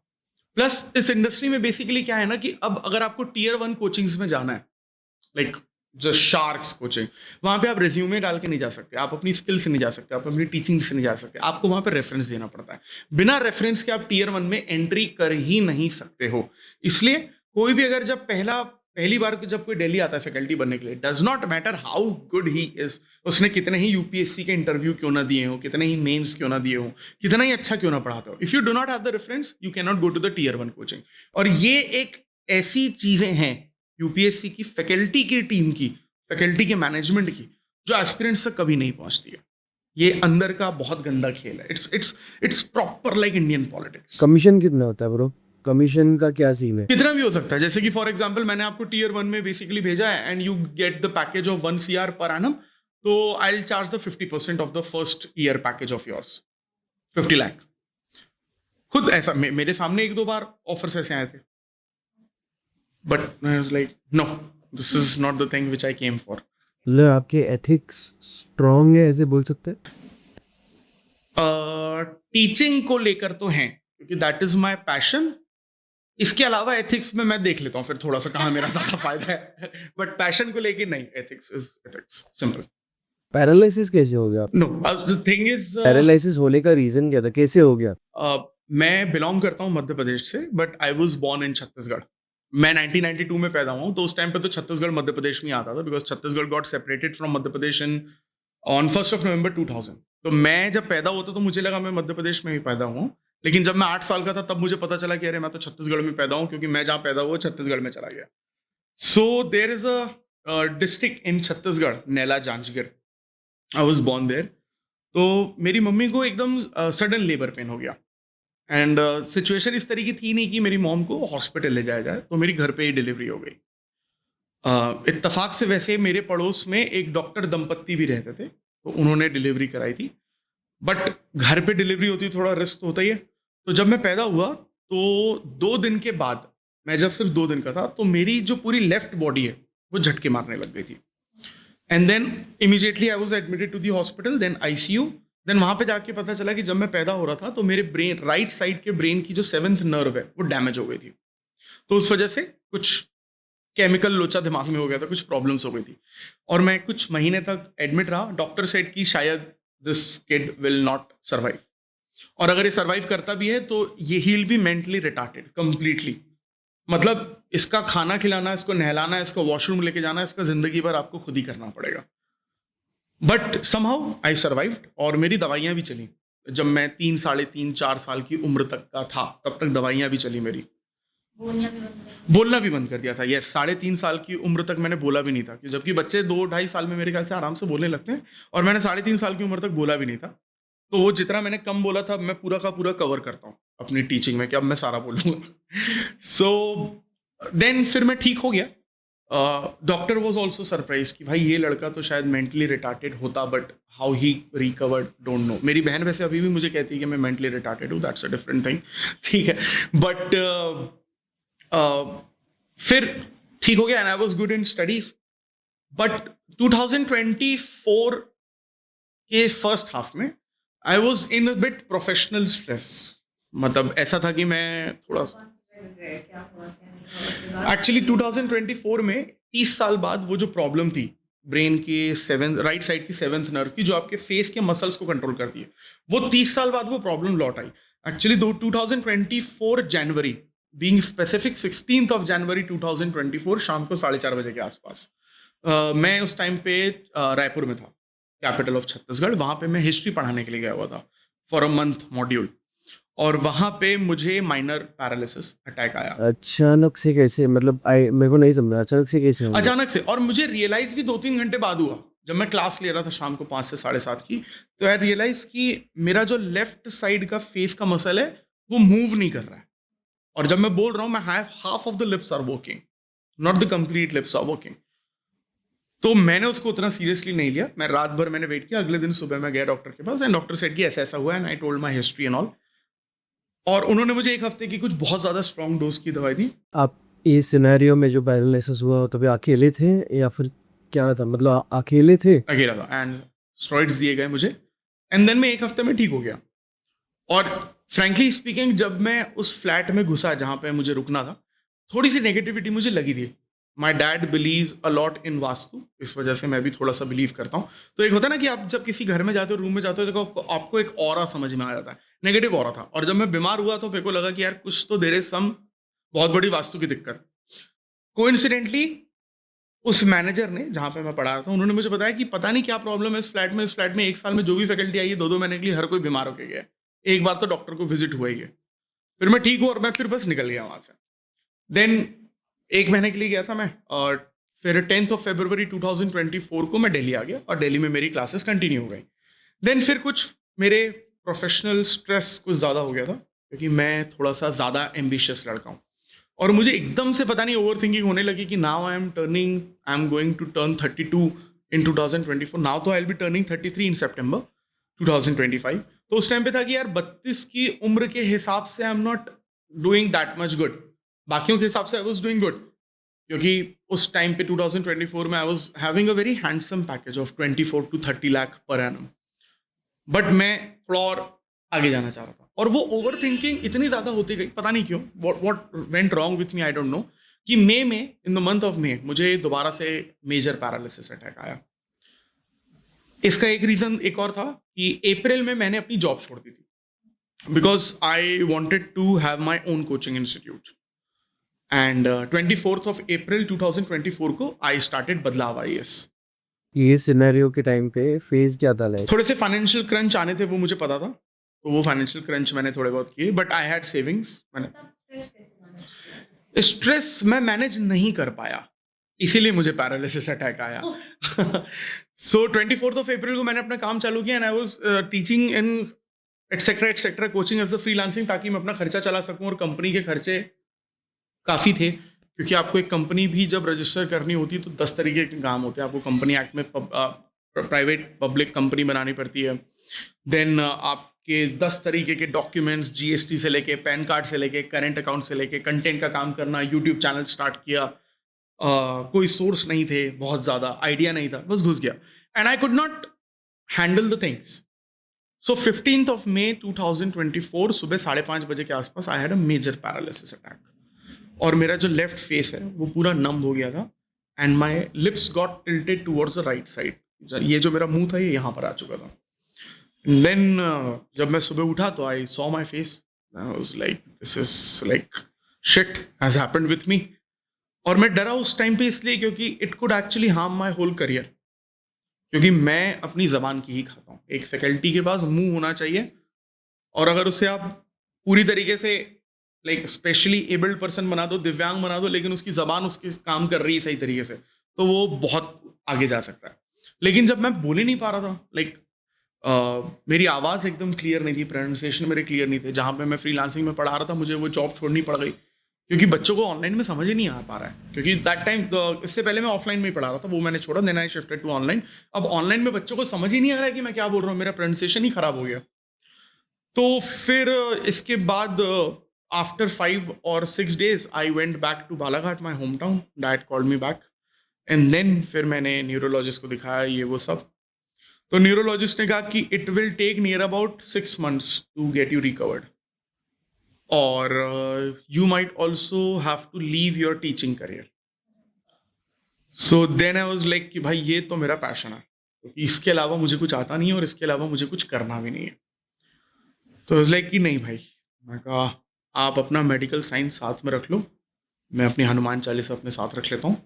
प्लस इस इंडस्ट्री में बेसिकली क्या है ना कि अब अगर आपको टियर 1 कोचिंग्स में जाना है, लाइक जो शार्क्स कोचिंग, वहां पे आप रिज्यूमे डाल के नहीं जा सकते, आप अपनी स्किल से नहीं जा सकते, आप अपनी टीचिंग से नहीं जा सकते, आपको वहां पे रेफरेंस देना पड़ता है। बिना रेफरेंस के आप टियर 1 में एंट्री कर ही नहीं सकते हो। इसलिए कोई भी अगर जब पहली बार जब कोई दिल्ली आता है फैकल्टी बनने के लिए, does not matter how good he is, उसने कितने ही यूपीएससी के इंटरव्यू क्यों ना दिए हो, कितने ही मेंस क्यों ना दिए हो, कितना ही अच्छा क्यों ना पढ़ाते हो, if you do not have the reference you can not go to the tier 1 coaching. और ये एक ऐसी चीजें हैं यूपीएससी की फैकल्टी की टीम की, फैकल्टी के मैनेजमेंट की, जो एस्पिरेंट्स तक कभी नहीं पहुंचती है। ये अंदर का बहुत गंदा खेल है। It's proper like Indian politics. Commission कितना होता है ब्रो? कमीशन का क्या सीन है? कितना भी हो सकता है। जैसे कि फॉर एग्जांपल मैंने आपको टियर 1 में बेसिकली भेजा है and you get the package of 1 CR per annum, तो I will charge the 50% of the first year package of yours, 50 lakh. खुद ऐसा मेरे सामने 1-2 बार ऑफर्स ऐसे आए थे, but I was like no, this is not the thing which I came for. मतलब आपके एथिक्स स्ट्रांग है ऐसे बोल सकते हैं? टीचिंग को लेकर तो हैं, क्योंकि दैट इज माई पैशन। इसके अलावा एथिक्स में मैं देख लेता हूँ फिर थोड़ा सा कहाँ मेरा ज्यादा फायदा है, बट पैशन को लेके नहीं, ethics is ethics, simple. Paralysis कैसे हो गया? No, the thing is paralysis होने का रीजन क्या था, कैसे हो गया? मैं बिलोंग करता हूँ मध्य प्रदेश से, but I was born in Chhattisgarh. मैं 1992 में पैदा हुआ हूँ, तो उस टाइम पे तो छत्तीसगढ़ मध्य प्रदेश में आता था, because Chhattisgarh got separated from Madhya Pradesh on 1 नवंबर 2000। तो मैं जब पैदा होता तो मुझे लगा मैं मध्य प्रदेश में ही पैदा हुआ, लेकिन जब मैं 8 साल का था तब मुझे पता चला कि अरे मैं तो छत्तीसगढ़ में पैदा हूँ, क्योंकि मैं जहाँ पैदा हुआ छत्तीसगढ़ में चला गया। So there is a district in Chhattisgarh, Naila Janjgir, I was born there. तो मेरी मम्मी को एकदम सडन लेबर पेन हो गया, एंड सिचुएशन इस तरीके थी नहीं कि मेरी मॉम को हॉस्पिटल ले जाया जाए, तो मेरी घर पे ही डिलीवरी हो गई। इत्तेफाक से वैसे मेरे पड़ोस में एक डॉक्टर दंपत्ति भी रहते थे, तो उन्होंने डिलीवरी कराई थी, बट घर पे डिलीवरी होती थोड़ा रिस्क तो होता ही है। तो जब मैं पैदा हुआ तो 2 दिन के बाद, मैं जब सिर्फ 2 दिन का था, तो मेरी जो पूरी लेफ्ट बॉडी है वो झटके मारने लग गई थी। And then immediately I was admitted to the hospital, then ICU। Then वहां पे जाके पता चला कि जब मैं पैदा हो रहा था तो मेरे ब्रेन, राइट साइड के ब्रेन की जो 7th नर्व है वो डैमेज हो गई थी। तो उस वजह से कुछ केमिकल लोचा दिमाग में हो गया था, कुछ प्रॉब्लम्स हो गई थी, और मैं कुछ महीने तक एडमिट रहा। डॉक्टर सेड कि शायद this kid will not survive, और अगर ये सर्वाइव करता भी है तो ये he will be mentally retarded completely. मतलब इसका खाना खिलाना, इसको नहलाना, इसको वॉशरूम लेके जाना, इसका जिंदगी भर आपको खुद ही करना पड़ेगा। बट समहाउ आई सर्वाइव्ड, और मेरी दवाइयाँ भी चली। जब मैं 3, 3.5, 4 साल की उम्र तक का था तब तक दवाइयाँ भी चली मेरी। बोलना भी बंद कर दिया था। यस, 3.5 साल की उम्र तक मैंने बोला भी नहीं था, कि जबकि बच्चे 2-2.5 साल में मेरे ख्याल से आराम से बोलने लगते हैं, और मैंने 3.5 साल की उम्र तक बोला भी नहीं था। तो वो जितना मैंने कम बोला था, मैं पूरा का पूरा कवर करता हूँ अपनी टीचिंग में, कि अब मैं सारा बोलूँगा। सो देन फिर मैं ठीक हो गया। डॉक्टर वॉज ऑल्सो सरप्राइज कि भाई ये लड़का तो शायद मेंटली रिटार्टेड होता, but how he recovered don't know. मेरी बहन वैसे अभी भी मुझे कहती है कि मैं मेंटली रिटार्टेड हूँ, दैट्स अ डिफरेंट थिंग, ठीक है। बट फिर ठीक हो गया, and I was good in studies. But 2024 के फर्स्ट हाफ में I was in a bit professional stress. मतलब ऐसा था कि मैं थोड़ा, एक्चुअली 2024 में 30 साल बाद वो जो प्रॉब्लम थी ब्रेन के राइट साइड की 7th नर्व की, जो आपके फेस के मसल्स को कंट्रोल करती है, वो 30 साल बाद वो प्रॉब्लम लौट आई। Actually 2024 January, being specific 16th of January 2024 शाम को 4:30 बजे के आसपास, मैं उस टाइम पे रायपुर में था, कैपिटल ऑफ छत्तीसगढ़। वहाँ पे मैं हिस्ट्री पढ़ाने के लिए गया हुआ था फॉर अ मंथ मॉड्यूल, और वहाँ पे मुझे माइनर पैरालिसिस अटैक आया अचानक से कैसे, मतलब मेरे को नहीं समझा, अचानक से कैसे हो गया? अचानक से। और मुझे रियलाइज भी 2-3 घंटे बाद हुआ, जब मैं क्लास ले रहा था शाम को 5 से 7:30 की। तो आई रियलाइज कि मेरा जो लेफ्ट साइड का फेस का मसल है वो मूव नहीं कर रहा है, और जब मैं बोल रहा हूँ, मैं half of the lips are working, not the complete lips are working. तो मैंने उसको उतना सीरियसली नहीं लिया। मैं रात भर मैंने वेट किया। अगले दिन सुबह मैं गया डॉक्टर के पास, एंड डॉक्टर सेड कि ऐसा ऐसा हुआ, and I told my history and all. और उन्होंने मुझे 1 हफ्ते की कुछ बहुत ज़्यादा स्ट्रॉन्ग डोज की दवाई दी। आप इस सिनेरियो में जो पैरालिसिस हुआ, तभी अकेले थे या फिर क्या था, मतलब अकेले थे? अकेला था, एंड स्टेरॉइड्स दिए गए मुझे, एंड देन मैं 1 हफ्ते में ठीक हो गया। और फ्रैंकली स्पीकिंग, जब मैं उस फ्लैट में घुसा जहाँ पे मुझे रुकना था, थोड़ी सी नेगेटिविटी मुझे लगी थी। My dad believes a lot in vastu, इस वजह से मैं भी थोड़ा सा बिलीव करता हूँ। तो एक होता है ना कि आप जब किसी घर में जाते हो, रूम में जाते हो, तो आपको एक ऑरा समझ में आ जाता है, नेगेटिव ऑरा था। और जब मैं बीमार हुआ तो मेरे को लगा कि यार कुछ तो देर सम बहुत बड़ी वास्तु की दिक्कत। कोइंसिडेंटली उस मैनेजर ने, जहाँ पे मैं पढ़ा था, उन्होंने मुझे बताया कि पता नहीं क्या प्रॉब्लम है इस फ्लैट में। इस फ्लैट में 1 साल में जो भी फैकल्टी आई है, 2-2 महीने के लिए हर कोई बीमार होके गया। एक बार तो डॉक्टर को विजिट हुआ ही है। फिर मैं ठीक हुआ और मैं फिर बस निकल गया वहाँ से। देन 1 महीने के लिए गया था मैं, और फिर 10th of February 2024 को मैं दिल्ली आ गया, और दिल्ली में मेरी क्लासेस कंटिन्यू हो गई। देन फिर कुछ मेरे प्रोफेशनल स्ट्रेस कुछ ज़्यादा हो गया था, क्योंकि मैं थोड़ा सा ज़्यादा एम्बिशियस लड़का हूँ, और मुझे एकदम से पता नहीं ओवर थिंकिंग होने लगी कि now I am going to turn 32 in 2024। Now तो I will be turning 33 in September 2025। तो उस टाइम पे था कि यार 32 की उम्र के हिसाब से आई am not doing that much good, बाकियों के हिसाब से आई वॉज डूइंग गुड, क्योंकि उस टाइम पे 2024 में I was having a very handsome package of 24 to 30 lakh per annum. But मैं थोड़ा और आगे जाना चाह रहा था, और वो ओवर थिंकिंग इतनी ज़्यादा होती गई, पता नहीं क्यों, what went wrong with me, I don't know, कि मई में, in the month of May, मुझे दोबारा से मेजर पैरालिसिस अटैक आया। इसका एक रीज़न एक और था कि अप्रैल में मैंने अपनी जॉब छोड़ दी थी, because I wanted to have my own coaching institute. And 24th of April 2024 को आई स्टार्टेड बदलाव IAS। ये सिनेरियो के टाइम पे फेज क्या था लाइक? थोड़े से फाइनेंशियल क्रंच आने थे, वो मुझे पता था, तो वो फाइनेंशियल क्रंच मैंने थोड़े बहुत किए, बट आई हैड सेविंग्स। मैंने स्ट्रेस मैं मैनेज नहीं कर पाया, इसीलिए मुझे पैरालिसिस अटैक आया। सो 24th of April को मैंने अपना काम चालू किया, and I was teaching in etcetera coaching as a freelancing, ताकि मैं अपना खर्चा चला सकूं, और कंपनी के खर्चे काफ़ी थे, क्योंकि आपको एक कंपनी भी जब रजिस्टर करनी होती है तो 10 तरीके के काम होते हैं। आपको कंपनी एक्ट में प्राइवेट पब्लिक कंपनी बनानी पड़ती है। देन आपके 10 तरीके के डॉक्यूमेंट्स, GST से लेके, पैन कार्ड से लेके, करेंट अकाउंट से लेके, कंटेंट का काम करना, यूट्यूब चैनल स्टार्ट किया। कोई सोर्स नहीं थे, बहुत ज़्यादा आइडिया नहीं था, बस घुस गया, and I could not handle the things. So 15th of May 2024 सुबह 5:30 बजे के आसपास I had a major paralysis attack, और मेरा जो लेफ्ट फेस है वो पूरा नम हो गया था, and my lips got tilted towards the right side. ये जो मेरा मुंह था ये यहाँ पर आ चुका था। देन जब मैं सुबह उठा तो I saw my face, I was like this is like shit has happened with me. और मैं डरा उस टाइम पे इसलिए क्योंकि it could actually harm my whole career, क्योंकि मैं अपनी ज़बान की ही खाता हूँ। एक फैकल्टी के पास मुंह होना चाहिए, और अगर उसे आप पूरी तरीके से लाइक स्पेशली एबल्ड पर्सन बना दो, दिव्यांग बना दो, लेकिन उसकी जबान उसके काम कर रही है सही तरीके से, तो वो बहुत आगे जा सकता है। लेकिन जब मैं बोल ही नहीं पा रहा था, लाइक मेरी आवाज़ एकदम क्लियर नहीं थी, प्रोनाउंसिएशन मेरे क्लियर नहीं थे, जहाँ पे मैं फ्रीलांसिंग में पढ़ा रहा था मुझे वो जॉब छोड़नी पड़ गई, क्योंकि बच्चों को ऑनलाइन में समझ ही नहीं आ पा रहा है। क्योंकि दैट टाइम, इससे पहले मैं ऑफलाइन में ही पढ़ा रहा था, वो मैंने छोड़ा, then I shifted to online. अब ऑनलाइन में बच्चों को समझ ही नहीं आ रहा है कि मैं क्या बोल रहा हूँ, मेरा प्रोनाउंसिएशन ही खराब हो गया। तो फिर इसके बाद after 5 or 6 days I went back to Balaghat, my home town. Dad called me back and then फिर मैंने न्यूरोलॉजिस्ट को दिखाया, ये वो सब। तो न्यूरोलॉजिस्ट ने कहा कि it will take near about 6 months to get you recovered, और you might also have to leave your teaching career. So then I was like कि भाई ये तो मेरा पैशन है, क्योंकि इसके अलावा मुझे कुछ आता नहीं है और इसके अलावा मुझे कुछ करना भी नहीं है। तो लाइक कि नहीं भाई, मैं कहा आप अपना मेडिकल साइंस साथ में रख लो, मैं अपनी हनुमान चालीसा अपने साथ रख लेता हूँ,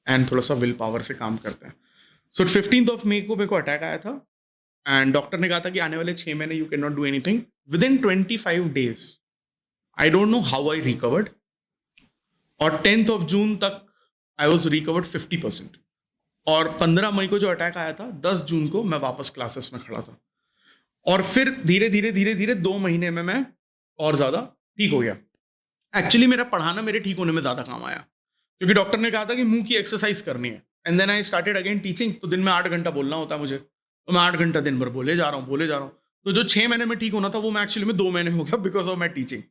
एंड थोड़ा सा विल पावर से काम करते हैं। सो 15th May को मेरे को अटैक आया था, एंड डॉक्टर ने कहा था कि आने वाले 6 महीने you can not do anything. With in 25 days I don't know how I recovered, और 10th June तक आई वॉज रिकवर्ड 50%। और 15 मई को जो अटैक आया था, 10 जून को मैं वापस क्लासेस में खड़ा था, और फिर धीरे धीरे धीरे धीरे 2 महीने में मैं और ज़्यादा ठीक हो गया। एक्चुअली मेरा पढ़ाना मेरे ठीक होने में ज़्यादा काम आया, क्योंकि डॉक्टर ने कहा था कि मुंह की एक्सरसाइज करनी है, and then I started again teaching. तो दिन में 8 घंटा बोलना होता है मुझे, तो मैं 8 घंटा दिन भर बोले जा रहा हूँ। तो जो 6 महीने में ठीक होना था वो मैं एक्चुअली में 2 महीने में हो गया, बिकॉज ऑफ माई टीचिंग।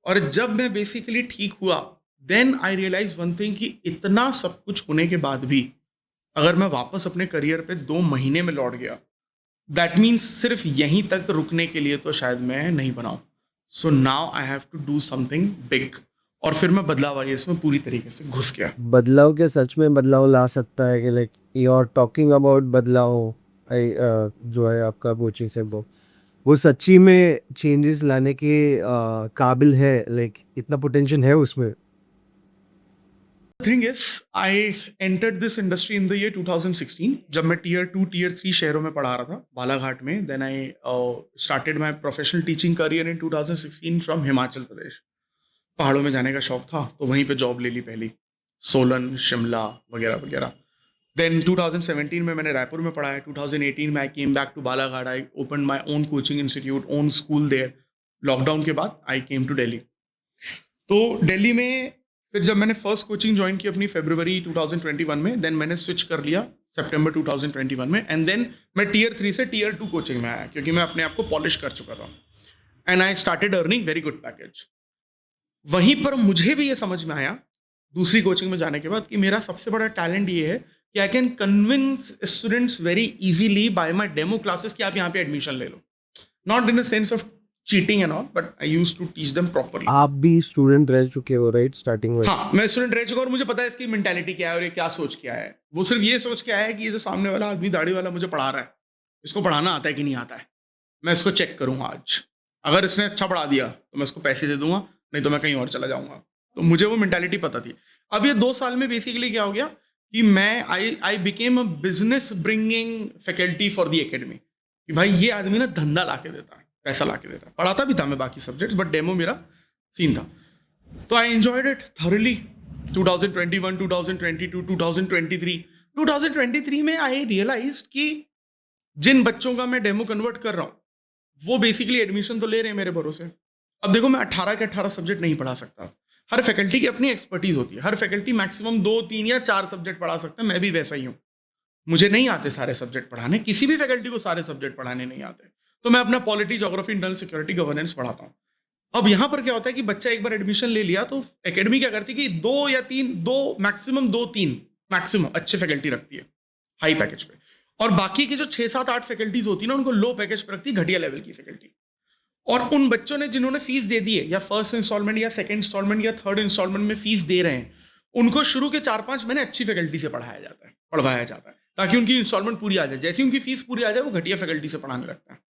और जब मैं बेसिकली ठीक हुआ, then I realize one thing कि इतना सब कुछ होने के बाद भी अगर मैं वापस अपने करियर पे 2 महीने में लौट गया, दैट मीन्स सिर्फ यहीं तक रुकने के लिए तो शायद मैं नहीं बनाऊँ। So now I have to do something big, और फिर मैं बदलाव आई इसमें पूरी तरीके से घुस गया। बदलाव के सच में बदलाव ला सकता है कि like you are talking about Badlav, जो है आपका कोचिंग से वो सच्ची में चेंजेस लाने के काबिल है, लाइक इतना पोटेंशियल है उसमें। Thing is I entered this industry in the year 2016, जब मैं Tier 2 Tier 3 शहरों में पढ़ा रहा था बालाघाट में। Then I started my professional teaching career in 2016 from Himachal Pradesh. पहाड़ों में जाने का शौक था, तो वहीं पे जॉब ले ली पहली, सोलन, शिमला वगैरह वगैरह। देन 2017 में मैंने रायपुर में पढ़ा है। 2018 में I came back to Balaghat, I open my own coaching institute, own school there. Lockdown के बाद आई केम टू दिल्ली। तो दिल्ली में फिर जब मैंने फर्स्ट कोचिंग ज्वाइन की अपनी February 2021 में, देन मैंने स्विच कर लिया September 2021 में, एंड देन मैं Tier 3 से Tier 2 कोचिंग में आया, क्योंकि मैं अपने आप को पॉलिश कर चुका था, and I started earning very good package. वहीं पर मुझे भी ये समझ में आया दूसरी कोचिंग में जाने के बाद कि मेरा सबसे बड़ा टैलेंट ये है कि I can convince students very easily by my demo classes कि आप यहाँ पे एडमिशन ले लो। Not in the sense of cheating and all, but I used to teach them properly. आप भी स्टूडेंट रह चुके हो राइट स्टार्टिंग में? हाँ, मैं स्टूडेंट रह चुका और मुझे पता है इसकी मेंटालिटी क्या है और ये क्या सोच क्या है। वो सिर्फ ये सोच के आया है कि ये जो सामने वाला आदमी दाढ़ी वाला मुझे पढ़ा रहा है, इसको पढ़ाना आता है कि नहीं आता है, मैं इसको चेक करूंगा आज। अगर इसने अच्छा पढ़ा दिया तो मैं इसको पैसे दे दूंगा, नहीं तो मैं कहीं और चला जाऊंगा। तो मुझे वो मेंटालिटी पता थी। अब ये 2 साल में बेसिकली क्या हो गया कि मैं I became a business bringing faculty for the academy, कि भाई ये आदमी ना धंधा ला के देता है, पैसा ला के देता है। पढ़ाता भी था मैं बाकी सब्जेक्ट्स, बट डेमो मेरा सीन था। तो आई एंजॉयड इट थॉरली। 2021, 2022, 2023 में आई रियलाइज कि जिन बच्चों का मैं डेमो कन्वर्ट कर रहा हूँ वो बेसिकली एडमिशन तो ले रहे हैं मेरे भरोसे। अब देखो, मैं 18 के 18 सब्जेक्ट नहीं पढ़ा सकता। हर फैकल्टी की अपनी एक्सपर्टीज होती है। हर फैकल्टी मैक्सिमम 2, 3 या 4 सब्जेक्ट पढ़ा सकता है। मैं भी वैसा ही हूँ। मुझे नहीं आते सारे सब्जेक्ट पढ़ाने, किसी भी फैकल्टी को सारे सब्जेक्ट पढ़ाने नहीं आते। तो मैं अपना polity, geography, internal security, governance पढ़ाता हूँ। अब यहाँ पर क्या होता है कि बच्चा एक बार एडमिशन ले लिया तो एकेडमी क्या करती है कि 2 या 3 मैक्सिमम 2-3 मैक्सिमम अच्छे फैकल्टी रखती है हाई पैकेज पे, और बाकी की जो 6-7-8 फैकल्टीज होती है ना, उनको लो पैकेज पे रखती है, घटिया लेवल की फैकल्टी। और उन बच्चों ने जिन्होंने फीस दे दी है, या फर्स्ट इंस्टॉलमेंट या सेकंड इंस्टॉलमेंट या थर्ड इंस्टॉलमेंट में फीस दे रहे हैं, उनको शुरू के 4-5 महीने अच्छी फैकल्टी से पढ़वाया जाता है ताकि उनकी इंस्टॉलमेंट पूरी आ जाए। जैसे उनकी फीस पूरी आ जाए वो घटिया फैकल्टी से पढ़ाने लगता है।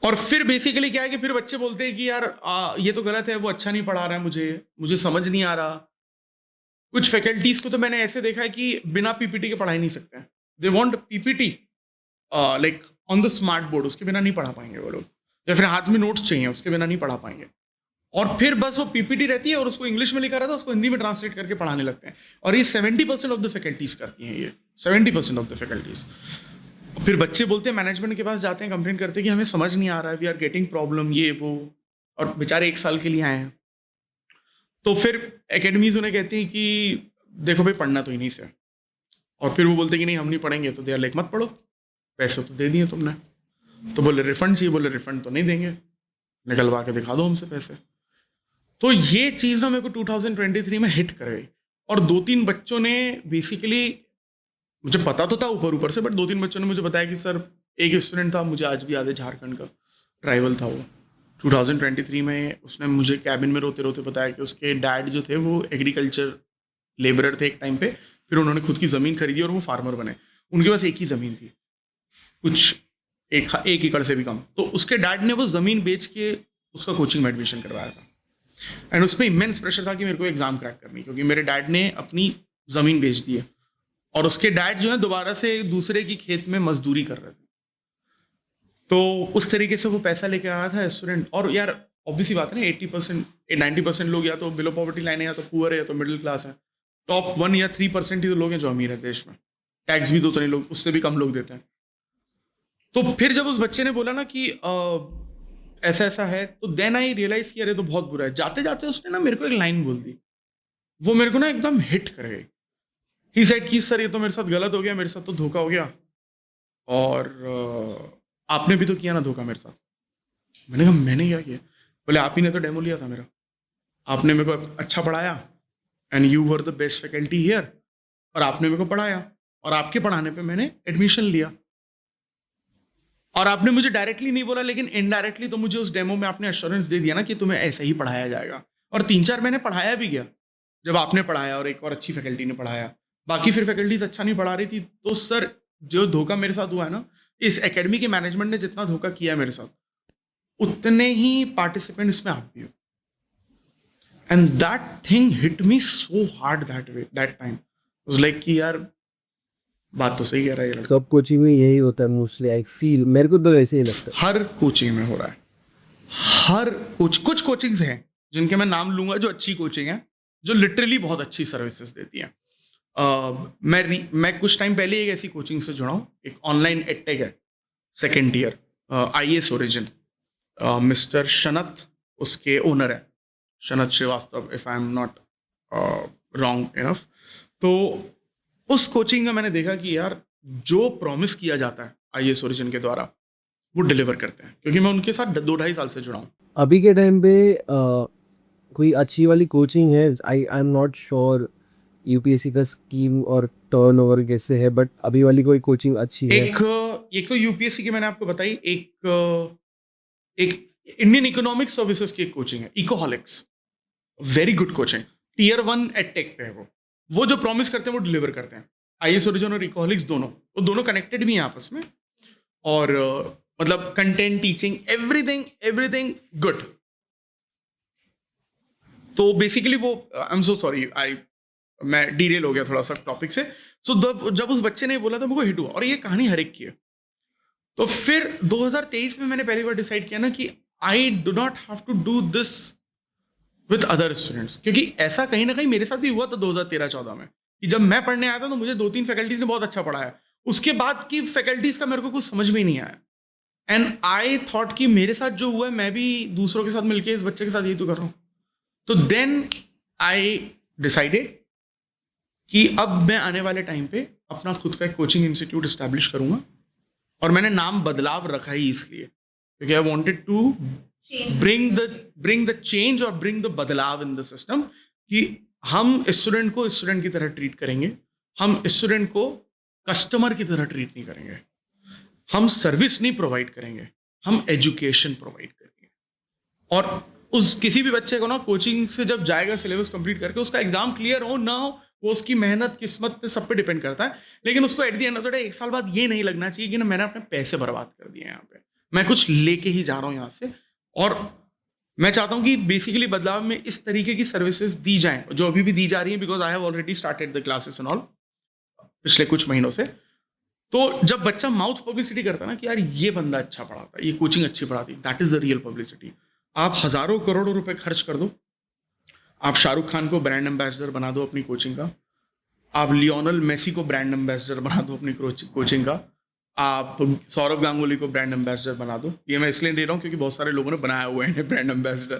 और फिर बेसिकली क्या है कि फिर बच्चे बोलते हैं कि यार ये तो गलत है, वो अच्छा नहीं पढ़ा रहा है, मुझे समझ नहीं आ रहा। कुछ फैकल्टीज को तो मैंने ऐसे देखा है कि बिना पीपीटी के पढ़ा ही नहीं सकते हैं। They want PPT like on the smart board, उसके बिना नहीं पढ़ा पाएंगे वो लोग, या फिर हाथ में नोट्स चाहिए, उसके बिना नहीं पढ़ा पाएंगे। और फिर बस वो पीपीटी रहती है और उसको इंग्लिश में लिखा रहता है, उसको हिंदी में ट्रांसलेट करके पढ़ाने लगते हैं। और ये 70% ऑफ द फैकल्टीज करती हैं, ये 70% ऑफ द फैकल्टीज। फिर बच्चे बोलते हैं, मैनेजमेंट के पास जाते हैं, कंप्लेन करते हैं कि हमें समझ नहीं आ रहा है, वी आर गेटिंग प्रॉब्लम, ये वो, और बेचारे 1 साल के लिए आए हैं। तो फिर एकेडमीज उन्हें कहती हैं कि देखो भाई पढ़ना तो इन्हीं से है। और फिर वो बोलते हैं कि नहीं हम नहीं पढ़ेंगे, तो दे आर लाइक मत पढ़ो, पैसे तो दे दिए तुमने। तो बोले रिफंड चाहिए, बोले रिफंड तो नहीं देंगे, निकलवा के दिखा दो हमसे पैसे। तो ये चीज़ ना मेरे को 2023 में हिट कर गई। और 2-3 बच्चों ने बेसिकली, मुझे पता तो था ऊपर ऊपर से, बट 2-3 बच्चों ने मुझे बताया कि सर, एक स्टूडेंट था, मुझे आज भी याद है, झारखंड का, ट्राइबल था वो, 2023 में उसने मुझे कैबिन में रोते रोते बताया कि उसके डैड जो थे वो एग्रीकल्चर लेबरर थे एक टाइम पे, फिर उन्होंने खुद की ज़मीन खरीदी और वो फार्मर बने। उनके पास एक ही ज़मीन थी, कुछ 1 एकड़ से भी कम। तो उसके डैड ने वो ज़मीन बेच के उसका कोचिंग में एडमिशन करवाया था। एंड उसमें इमेंस प्रेशर था कि मेरे को एग्ज़ाम क्रैक करनी, क्योंकि मेरे डैड ने अपनी ज़मीन बेच दी है और उसके डैड जो है दोबारा से दूसरे की खेत में मजदूरी कर रहे थे। तो उस तरीके से वो पैसा लेके आया था स्टूडेंट। और यार ऑब्वियसली बात है ना, 80% 90% लोग या तो बिलो पॉवर्टी लाइन है, या तो पुअर है, या तो मिडिल क्लास है। टॉप 1 या 3% ही तो लोग हैं जो अमीर है देश में। टैक्स भी तो नहीं लोग, उससे भी कम लोग देते हैं। तो फिर जब उस बच्चे ने बोला ना कि ऐसा ऐसा है, तो देन आई रियलाइज कि अरे तो बहुत बुरा है। जाते जाते उसने ना मेरे को एक लाइन बोल दी, वो मेरे को ना एकदम हिट कर गई। ही सेड कि सर ये तो मेरे साथ गलत हो गया, मेरे साथ तो धोखा हो गया, और आपने भी तो किया ना धोखा मेरे साथ। मैंने कहा मैंने क्या किया? बोले आप ही ने तो डेमो लिया था मेरा, आपने मेरे को अच्छा पढ़ाया, and you were the best faculty here, और आपने मेरे को पढ़ाया, और आपके पढ़ाने पे मैंने एडमिशन लिया। और आपने मुझे डायरेक्टली नहीं बोला, लेकिन इनडायरेक्टली तो मुझे उस डेमो में आपने एश्योरेंस दे दिया ना कि तुम्हें ऐसे ही पढ़ाया जाएगा। और 3-4 महीने पढ़ाया भी गया, जब आपने पढ़ाया और एक और अच्छी फैकल्टी ने पढ़ाया। बाकी फिर फैकल्टीज अच्छा नहीं पढ़ा रही थी। तो सर जो धोखा मेरे साथ हुआ है ना, इस एकेडमी के मैनेजमेंट ने जितना धोखा किया मेरे साथ, उतने ही पार्टिसिपेंट इसमें आप भी हो। And that thing hit me so hard that time. Was like कि यार बात तो सही कह रहा है ये लड़का। सब कोचिंग में यही होता है मोस्टली, आई फील, मेरे को तो ऐसे ही लगता है। हर कोचिंग में हो रहा है, हर कुछ कोचिंग्स हैं जिनके मैं नाम लूंगा जो अच्छी कोचिंग है, जो लिटरली बहुत अच्छी सर्विसेज देती हैं। मैं कुछ टाइम पहले एक ऐसी कोचिंग से जुड़ा हूँ, एक ऑनलाइन एडटेक है, 2nd year, IAS origin. Mister Shanat उसके ओनर है, Shanat Shrivastava, if I am not wrong enough. तो उस कोचिंग में मैंने देखा कि यार जो प्रॉमिस किया जाता है IAS ओरिजिन के द्वारा, वो डिलीवर करते हैं, क्योंकि मैं उनके साथ 2-2.5 साल से जुड़ा हूँ। अभी के टाइम पे कोई अच्छी वाली कोचिंग है? आई एम नॉट श्योर यूपीएससी का स्कीम और टर्नओवर कैसे है, बट अभी वाली कोई कोचिंग अच्छी है? एक तो यूपीएससी की मैंने आपको बताई, एक इंडियन इकोनॉमिक सर्विसेज की एक कोचिंग है, Ecoholics, very good coaching, Tier 1 edtech पे है। वो जो प्रॉमिस करते हैं वो डिलीवर करते हैं। IAS ओरिजिन और इकोहॉलिक्स दोनों कनेक्टेड भी हैं आपस में, और मतलब कंटेंट, टीचिंग, एवरीथिंग गुड। तो बेसिकली वो, आई एम सो सॉरी, मैं डीरेल हो गया थोड़ा सा टॉपिक से। सो जब उस बच्चे ने बोला तो मेरे को हिट हुआ, और ये कहानी हर एक की है। तो फिर 2023 में मैंने पहली बार डिसाइड किया ना कि I do not have to do this with other students, क्योंकि ऐसा कहीं ना कहीं मेरे साथ भी हुआ था 2013-14 में, कि जब मैं पढ़ने आया था तो मुझे 2-3 फैकल्टीज ने बहुत अच्छा पढ़ाया, उसके बाद की फैकल्टीज का मेरे को कुछ समझ में ही नहीं आया। एंड आई थॉट कि मेरे साथ जो हुआ है मैं भी दूसरों के साथ मिलकर इस बच्चे के साथ यही तो कर रहा हूँ। तो देन आई डिसाइडेड कि अब मैं आने वाले टाइम पे अपना खुद का एक कोचिंग इंस्टीट्यूट इस्टेब्लिश करूंगा, और मैंने नाम बदलाव रखा ही इसलिए क्योंकि I wanted to bring the change और bring the Badlav in the system, कि हम स्टूडेंट को स्टूडेंट की तरह ट्रीट करेंगे, हम स्टूडेंट को कस्टमर की तरह ट्रीट नहीं करेंगे, हम सर्विस नहीं प्रोवाइड करेंगे, हम एजुकेशन प्रोवाइड करेंगे। और उस किसी भी बच्चे को ना कोचिंग से जब जाएगा सिलेबस कंप्लीट करके, उसका एग्जाम क्लियर हो ना हो, वो उसकी मेहनत, किस्मत पे, सब पे डिपेंड करता है, लेकिन उसको at the end of the day 1 साल बाद ये नहीं लगना चाहिए कि ना मैंने अपने पैसे बर्बाद कर दिए, यहाँ पे मैं कुछ लेके ही जा रहा हूँ यहाँ से। और मैं चाहता हूँ कि बेसिकली बदलाव में इस तरीके की सर्विसेज दी जाएं जो अभी भी दी जा रही हैं, because I have already started the classes and all पिछले कुछ महीनों से। तो जब बच्चा माउथ पब्लिसिटी करता है ना कि यार ये बंदा अच्छा पढ़ाता है, ये कोचिंग अच्छी पढ़ाती, that is the real publicity. आप हजारों करोड़ों रुपए खर्च कर दो, आप शाहरुख खान को ब्रांड एम्बेसडर बना दो अपनी कोचिंग का, आप लियोनल मेसी को ब्रांड एम्बेसडर बना दो अपनी कोचिंग का, आप सौरव गांगुली को ब्रांड एम्बेसडर बना दो। ये मैं इसलिए दे रहा हूँ क्योंकि बहुत सारे लोगों ने बनाया हुआ है ब्रांड एम्बेसडर।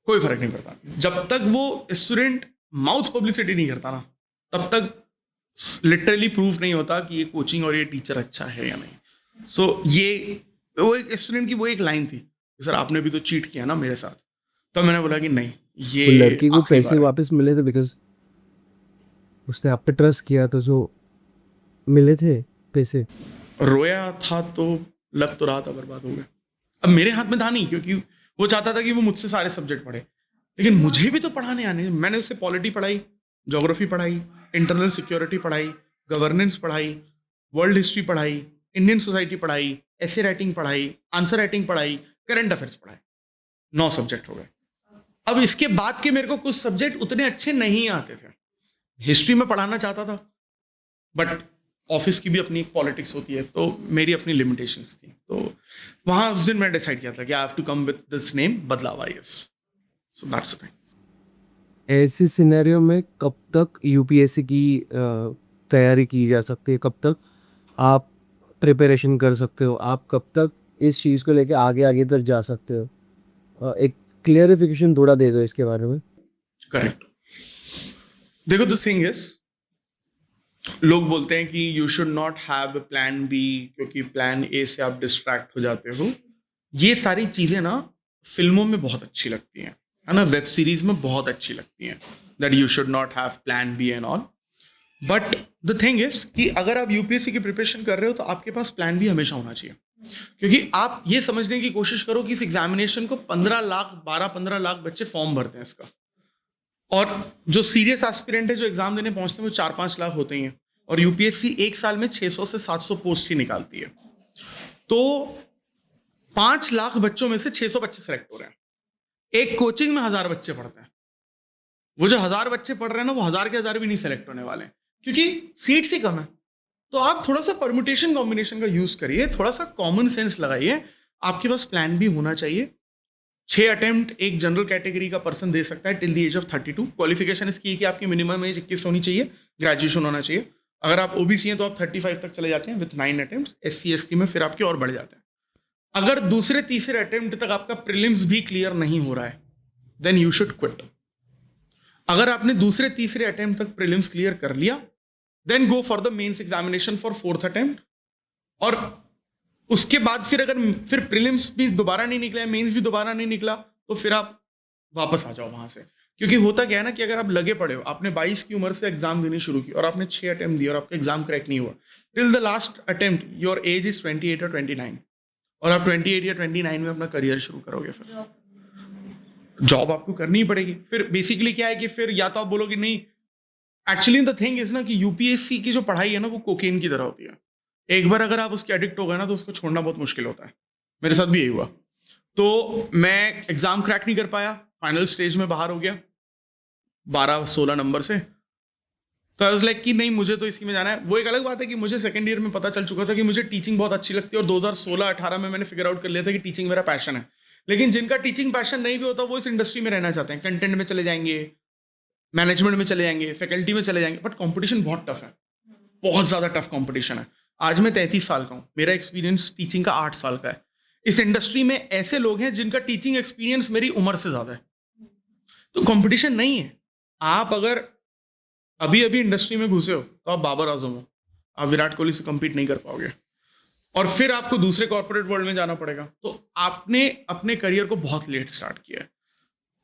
कोई फर्क नहीं पड़ता, जब तक वो स्टूडेंट माउथ पब्लिसिटी नहीं करता ना, तब तक लिटरली प्रूफ नहीं होता कि ये कोचिंग और ये टीचर अच्छा है या नहीं। सो ये वो एक स्टूडेंट की वो एक लाइन थी, सर आपने भी तो चीट किया ना मेरे साथ। तो मैंने बोला कि नहीं, ये वो लड़की को आखिरी पैसे बार है। वापस मिले थे बिकॉज उसने आप पे ट्रस्ट किया, तो जो मिले थे पैसे। रोया था तो लग तो रहा था बर्बाद हो गया। अब मेरे हाथ में था नहीं, क्योंकि वो चाहता था कि वो मुझसे सारे सब्जेक्ट पढ़े, लेकिन मुझे भी तो पढ़ाने आने। मैंने उससे पॉलिटी पढ़ाई, ज्योग्राफी पढ़ाई, इंटरनल सिक्योरिटी पढ़ाई, गवर्नेंस पढ़ाई, वर्ल्ड हिस्ट्री पढ़ाई, इंडियन सोसाइटी पढ़ाई, ऐसे राइटिंग पढ़ाई, आंसर राइटिंग पढ़ाई, करंट अफेयर्स पढ़ाई। 9 सब्जेक्ट हो गए। अब इसके बाद के मेरे को कुछ सब्जेक्ट उतने अच्छे नहीं आते थे। हिस्ट्री में पढ़ाना चाहता था, बट ऑफिस की भी अपनी एक पॉलिटिक्स होती है, तो मेरी अपनी लिमिटेशंस थी। तो वहां उस दिन मैंने डिसाइड किया था कि I have to come with this name Badlav IAS। So that's the thing. ऐसे सिनेरियो में कब तक यूपीएससी की तैयारी की जा सकती है? कब तक आप प्रिपरेशन कर सकते हो? आप कब तक इस चीज़ को लेके आगे आगे तक जा सकते हो? एक क्लियरिफिकेशन थोड़ा दे दो इसके बारे में। करेक्ट। देखो, दिस थिंग इज, लोग बोलते हैं कि you should not have plan B, क्योंकि प्लान ए से आप डिस्ट्रैक्ट हो जाते हो। ये सारी चीजें ना फिल्मों में बहुत अच्छी लगती हैं, है ना, वेब सीरीज में बहुत अच्छी लगती हैं, that you should not have plan B and all. But the thing is कि अगर आप यूपीएससी की प्रिपरेशन कर रहे हो तो आपके पास प्लान बी हमेशा होना चाहिए। क्योंकि आप ये समझने की कोशिश करो कि इस एग्जामिनेशन को 15 लाख बच्चे फॉर्म भरते हैं इसका, और जो सीरियस एस्पिरेंट है जो एग्जाम देने पहुंचते हैं वो 4-5 लाख होते ही हैं, और यूपीएससी एक साल में 600 से 700 पोस्ट ही निकालती है। तो 5 लाख बच्चों में से 600 बच्चे सेलेक्ट हो रहे हैं। एक कोचिंग में 1000 बच्चे पढ़ते हैं। वो जो 1000 बच्चे पढ़ रहे हैं ना, वो 1000 के 1000 भी नहीं सेलेक्ट होने वाले हैं, क्योंकि सीट्स ही कम है। तो आप थोड़ा सा परम्यूटेशन कॉम्बिनेशन का यूज करिए, थोड़ा सा कॉमन सेंस लगाइए। आपके पास प्लान भी होना चाहिए। 6 अटेम्प्ट एक जनरल कैटेगरी का पर्सन दे सकता है till the age of 32। Qualification इसकी है कि आपकी मिनिमम एज 21 होनी चाहिए, ग्रेजुएशन होना चाहिए। अगर आप ओबीसी हैं तो आप 35 तक चले जाते हैं विथ 9 अटेम्प्ट। SC ST में फिर आपके और बढ़ जाते हैं। अगर दूसरे तीसरे अटेम्प्ट तक आपका प्रीलिम्स भी क्लियर नहीं हो रहा है, देन यू शुड क्विट। अगर आपने दूसरे तीसरे अटेम्प्ट तक प्रीलिम्स क्लियर कर लिया, then go for the mains examination for 4th attempt. और उसके बाद फिर अगर फिर प्रीलिम्स भी दोबारा नहीं निकला, मेंस भी दोबारा नहीं निकला, तो फिर आप वापस आ जाओ वहां से। क्योंकि होता क्या है ना कि अगर आप लगे पड़े हो, आपने 22 की उम्र से एग्जाम देनी शुरू की और आपने 6 अटेम्प्ट दिए और आपका एग्जाम क्रैक नहीं हुआ, till the last attempt your age is 28 और 29, और आप 28 या 29 में अपना करियर शुरू करोगे। फिर जॉब आपको करनी ही पड़ेगी। फिर बेसिकली क्या है कि फिर या तो आप बोलोगे नहीं, एक्चुअली द थिंग इज ना कि यूपीएससी की जो पढ़ाई है ना वो कोकेन की तरह होती है। एक बार अगर आप उसके एडिक्ट हो गए ना तो उसको छोड़ना बहुत मुश्किल होता है। मेरे साथ भी यही हुआ। तो मैं एग्जाम क्रैक नहीं कर पाया, फाइनल स्टेज में बाहर हो गया 12-16 नंबर से। तो आई वाज लाइक कि नहीं, मुझे तो इसी में जाना है। वो एक अलग बात है कि मुझे सेकंड ईयर में पता चल चुका था कि मुझे टीचिंग बहुत अच्छी लगती है, और 2016-18 में मैंने फिगर आउट कर लिया था कि टीचिंग मेरा पैशन है। लेकिन जिनका टीचिंग पैशन नहीं भी होता वो इस इंडस्ट्री में रहना चाहते हैं, कंटेंट में चले जाएंगे, मैनेजमेंट में चले जाएंगे, फैकल्टी में चले जाएंगे। बट कंपटीशन बहुत टफ है, बहुत ज़्यादा टफ कंपटीशन है। आज मैं 33 साल का हूँ, मेरा एक्सपीरियंस टीचिंग का 8 साल का है। इस इंडस्ट्री में ऐसे लोग हैं जिनका टीचिंग एक्सपीरियंस मेरी उम्र से ज़्यादा है। तो कंपटीशन नहीं है। आप अगर अभी अभी इंडस्ट्री में घुसे हो तो आप बाबर आजम हो, आप विराट कोहली से compete नहीं कर पाओगे, और फिर आपको दूसरे कॉर्पोरेट वर्ल्ड में जाना पड़ेगा। तो आपने अपने करियर को बहुत लेट स्टार्ट किया है।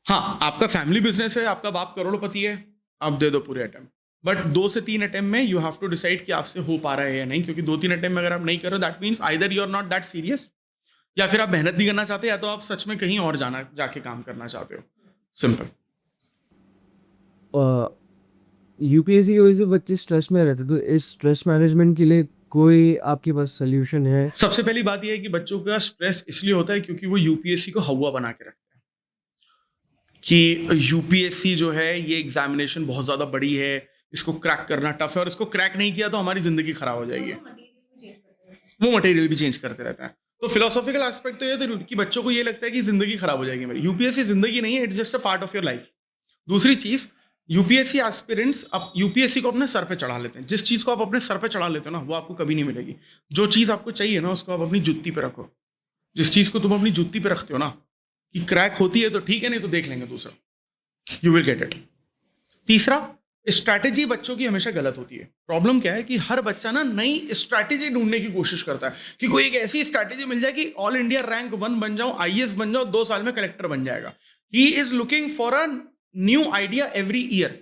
हाँ, आपका फैमिली बिजनेस है, आपका बाप करोड़पति है, आप दे दो पूरे अटेम्प्ट। बट 2 से 3 अटेम्प्ट में यू हैव टू डिसाइड कि आपसे हो पा रहा है या नहीं। क्योंकि 2-3 अटेम्प्ट में अगर आप नहीं करो, that means either you are not that serious, या फिर आप मेहनत नहीं करना चाहते, या तो आप सच में कहीं और जाके काम करना चाहते हो। सिंपल। यूपीएससी की वजह से बच्चे स्ट्रेस में रहते, तो इस स्ट्रेस मैनेजमेंट के लिए कोई आपके पास सोल्यूशन है? सबसे पहली बात यह है कि बच्चों का स्ट्रेस इसलिए होता है क्योंकि वो यूपीएससी को हवा बना के रखते हैं कि यूपीएससी जो है ये एग्जामिनेशन बहुत ज्यादा बड़ी है, इसको क्रैक करना टफ है, और इसको क्रैक नहीं किया तो हमारी जिंदगी खराब हो जाएगी। वो मटेरियल भी चेंज करते रहते हैं। तो फिलोसॉफिकल एस्पेक्ट तो ये था कि बच्चों को ये लगता है कि जिंदगी खराब हो जाएगी मेरी। यूपीएससी जिंदगी नहीं है, it's just a part of your life. दूसरी चीज, यूपीएससी एस्पिरेंट्स अब यूपीएससी को अपने सर पे चढ़ा लेते हैं। जिस चीज को आप अपने सर पे चढ़ा लेते हो ना, वो आपको कभी नहीं मिलेगी। जो चीज आपको चाहिए ना, उसको आप अपनी जुत्ती पे रखो। जिस चीज को तुम अपनी जुत्ती पे रखते हो ना, कि क्रैक होती है तो ठीक है, नहीं तो देख लेंगे दूसरा, यू विल गेट इट। तीसरा, स्ट्रैटेजी बच्चों की हमेशा गलत होती है। प्रॉब्लम क्या है कि हर बच्चा ना नई स्ट्रैटेजी ढूंढने की कोशिश करता है कि कोई एक ऐसी स्ट्रैटेजी मिल जाए कि ऑल इंडिया रैंक 1 बन जाऊं, आईएएस बन जाऊं, 2 साल में कलेक्टर बन जाएगा। He is looking for a new idea every year.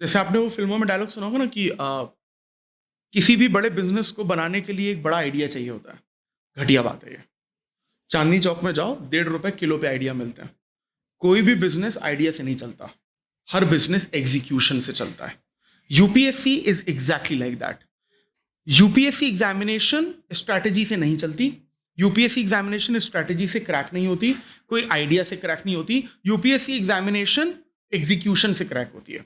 जैसे आपने वो फिल्मों में डायलॉग सुना होगा ना कि किसी भी बड़े बिजनेस को बनाने के लिए एक बड़ा आइडिया चाहिए होता है। घटिया बात है ये। चांदनी चौक में जाओ, 1.5 रुपए किलो पे आइडिया मिलते हैं। कोई भी बिजनेस आइडिया से नहीं चलता, हर बिजनेस एग्जीक्यूशन से चलता है। UPSC is exactly like that. UPSC examination strategy से नहीं चलती। यूपीएससी एग्जामिनेशन स्ट्रैटेजी से क्रैक नहीं होती, कोई आइडिया से क्रैक नहीं होती। यूपीएससी एग्जामिनेशन एग्जीक्यूशन से क्रैक होती है।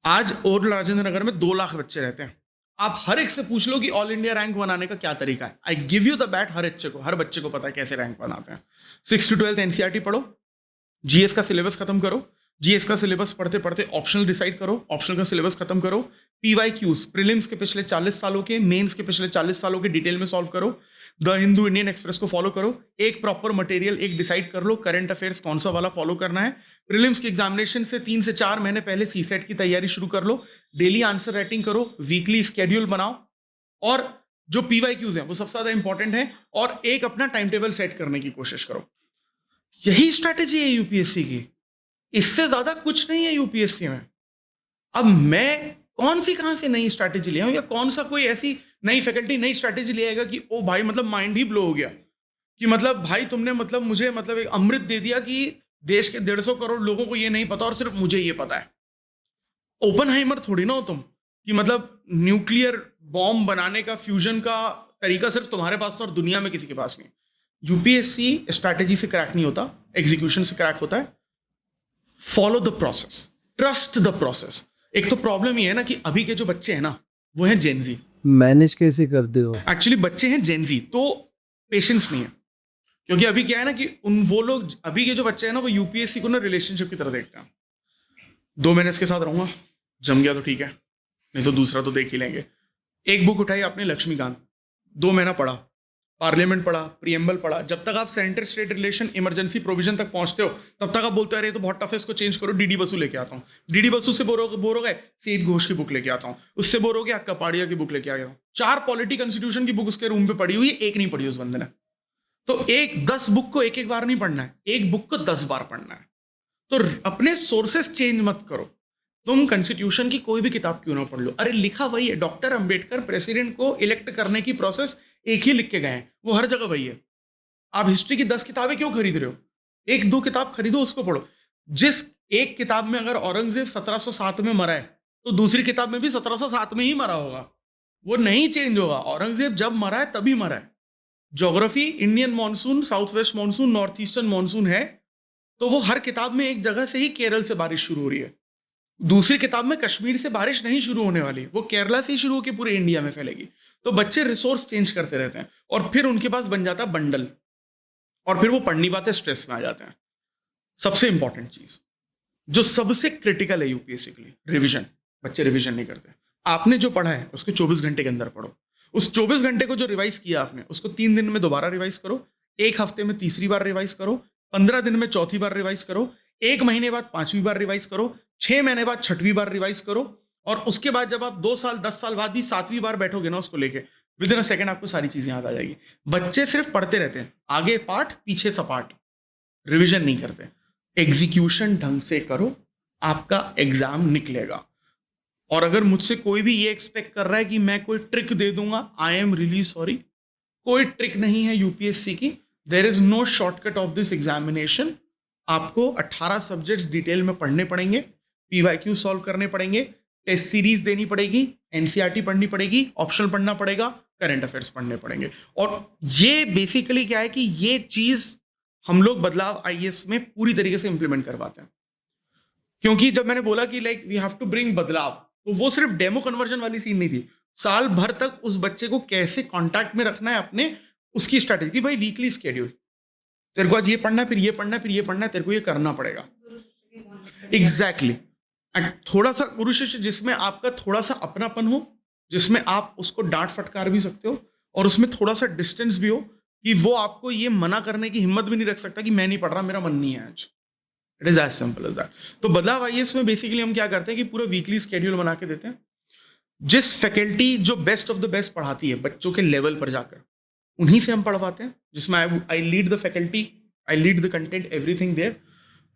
आज और राजेंद्र नगर में 2 लाख बच्चे रहते हैं। आप हर एक से पूछ लो कि ऑल इंडिया रैंक बनाने का क्या तरीका है। I give you the bat, हर बच्चे को पता है कैसे रैंक बनाते हैं। 6 to 12 एनसीईआरटी पढ़ो, जीएस का सिलेबस खत्म करो, जीएस का सिलेबस पढ़ते पढ़ते ऑप्शनल डिसाइड करो, ऑप्शनल का सिलेबस खत्म करो, पीवाईक्यूज प्रीलिम्स के पिछले 40 सालों के, मेंस के पिछले 40 सालों के डिटेल में सॉल्व करो, द हिंदू इंडियन एक्सप्रेस को फॉलो करो, एक प्रॉपर मटेरियल एक डिसाइड कर लो, करंट अफेयर्स कौन सा वाला फॉलो करना है। प्रीलिम्स के एग्जामिनेशन से 3 से 4 महीने पहले सीसेट की तैयारी शुरू कर लो, डेली आंसर राइटिंग करो, वीकली स्केड्यूल बनाओ, और जो पीवाईक्यूज हैं वो सबसे ज्यादा इंपॉर्टेंट है, और एक अपना टाइम टेबल सेट करने की कोशिश करो। यही स्ट्रैटेजी है यूपीएससी की, इससे ज्यादा कुछ नहीं है यूपीएससी में। अब मैं कौन सी कहां से नई स्ट्रैटेजी ले आऊं, या कौन सा कोई ऐसी नई फैकल्टी नई स्ट्रैटेजी ले आएगा कि ओ भाई मतलब माइंड ही ब्लो हो गया कि मतलब भाई तुमने मतलब मुझे मतलब एक अमृत दे दिया कि देश के 150 करोड़ लोगों को ये नहीं पता और सिर्फ मुझे ये पता है। ओपनहाइमर थोड़ी ना हो तुम कि मतलब न्यूक्लियर बॉम्ब बनाने का, फ्यूजन का तरीका सिर्फ तुम्हारे पास था और दुनिया में किसी के पास नहीं। यूपीएससी स्ट्रैटेजी से क्रैक नहीं होता, एग्जीक्यूशन से क्रैक होता है। Follow the process, trust the process. एक तो प्रॉब्लम ये है ना कि अभी के जो बच्चे हैं ना, वो हैं जेनजी। मैनेज कैसे करते हो? एक्चुअली बच्चे हैं जेनजी, तो पेशेंस नहीं है। क्योंकि अभी क्या है ना कि वो लोग, अभी के जो बच्चे हैं ना, वो यूपीएससी को ना रिलेशनशिप की तरह देखते हैं। 2 महीने इसके साथ रहूंगा, जम गया तो ठीक है, नहीं तो दूसरा तो देख ही लेंगे। एक बुक उठाई आपने लक्ष्मीकांत, 2 महीना पढ़ा, पार्लियामेंट पढ़ा, प्रीएम्बल पढ़ा, जब तक आप centre state relation emergency provision तक पहुंचते हो तब तक आप बोलते हो अरे तो बहुत टफ है, इसको चेंज करो, डीडी बसु लेके आता हूँ। डीडी बसु से बोर हो गए, सेठ घोष की बुक लेके आता हूँ। उससे बोर हो गया, कपाड़िया की बुक लेके आ गया हूँ। 4 पॉलिटी कॉन्स्टिट्यूशन की बुक उसके रूम पे पड़ी हुई है, एक नहीं पढ़ी उस बंदे ने। तो 10 बुक को एक बार नहीं पढ़ना है, एक बुक को 10 बार पढ़ना है। तो अपने सोर्सेस चेंज मत करो। तुम कॉन्स्टिट्यूशन की कोई भी किताब क्यों ना पढ़ लो, अरे लिखा वही है। डॉक्टर अंबेडकर प्रेसिडेंट को इलेक्ट करने की प्रोसेस एक ही लिख के गए हैं, वो हर जगह वही है। आप हिस्ट्री की 10 किताबें क्यों खरीद रहे हो? 1-2 किताब खरीदो, उसको पढ़ो। जिस एक किताब में अगर औरंगजेब 1707 में मरा है, तो दूसरी किताब में भी 1707 में ही मरा होगा, वो नहीं चेंज होगा। औरंगजेब जब मरा है तभी मरा है। Geography Indian monsoon, south west monsoon, north eastern monsoon है, तो वो हर किताब में एक जगह से ही केरल से बारिश शुरू हो रही है। दूसरी किताब में कश्मीर से बारिश नहीं शुरू होने वाली, वो केरला से ही शुरू होकर पूरे इंडिया में फैलेगी। तो बच्चे रिसोर्स चेंज करते रहते हैं और फिर उनके पास बन जाता है बंडल, और फिर वो पढ़ नहीं पाते, स्ट्रेस में आ जाते हैं। सबसे इंपॉर्टेंट चीज जो सबसे क्रिटिकल है यूपीएससी के लिए, रिवीजन। बच्चे रिवीजन नहीं करते। आपने जो पढ़ा है उसको 24 घंटे के अंदर पढ़ो। उस 24 घंटे को जो रिवाइज किया आपने, उसको 3 दिन में दोबारा रिवाइज करो, 1 हफ्ते में तीसरी बार रिवाइज करो, 15 दिन में चौथी बार रिवाइज करो, 1 महीने बाद 5वीं बार रिवाइज करो, 6 महीने बाद 6वीं बार रिवाइज करो, और उसके बाद जब आप 2 साल 10 साल बाद भी 7वीं बार बैठोगे ना उसको लेके, विद इन अ सेकंड आपको सारी चीजें याद आ जाएगी। बच्चे सिर्फ पढ़ते रहते हैं, आगे पाठ पीछे सपाट, रिवीजन नहीं करते। एग्जीक्यूशन ढंग से करो, आपका एग्जाम निकलेगा। और अगर मुझसे कोई भी ये एक्सपेक्ट कर रहा है कि मैं कोई ट्रिक दे दूंगा, आई एम रियली सॉरी, कोई ट्रिक नहीं है यूपीएससी की। There is no shortcut of this examination. आपको 18 सब्जेक्ट्स डिटेल में पढ़ने पड़ेंगे, पीवाईक्यू सॉल्व करने पड़ेंगे, टेस्ट सीरीज देनी पड़ेगी, एनसीईआरटी पढ़नी पड़ेगी, ऑप्शनल पढ़ना पड़ेगा, करंट अफेयर्स पढ़ने पड़ेंगे। और ये बेसिकली क्या है कि ये चीज हम लोग बदलाव आईएएस में पूरी तरीके से इंप्लीमेंट करवाते हैं। क्योंकि जब मैंने बोला कि like we have to bring Badlav, तो वो सिर्फ डेमो कन्वर्जन वाली सीन नहीं थी। साल भर तक उस बच्चे को कैसे कांटेक्ट में रखना है अपने उसकी स्ट्रैटेजी कि भाई वीकली स्केड्यूल, तेरे को आज ये पढ़ना है, फिर ये पढ़ना है, फिर ये पढ़ना है, तेरे को ये करना पड़ेगा. एग्जैक्टली. एंड थोड़ा सा गुरु शिष्य जिसमें आपका थोड़ा सा अपनापन हो, जिसमें आप उसको डांट फटकार भी सकते हो, और उसमें थोड़ा सा डिस्टेंस भी हो कि वो आपको ये मना करने की हिम्मत भी नहीं रख सकता कि मैं नहीं पढ़ रहा, मेरा मन नहीं है आज. It is as simple as that. तो बदलाव आईएएस में बेसिकली हम क्या करते हैं कि पूरा वीकली स्केड्यूल बना के देते हैं. जिस फैकल्टी जो बेस्ट ऑफ द बेस्ट पढ़ाती है बच्चों के लेवल पर जाकर, उन्हीं से हम पढ़वाते हैं, जिसमें I lead the faculty, I lead the content, everything there.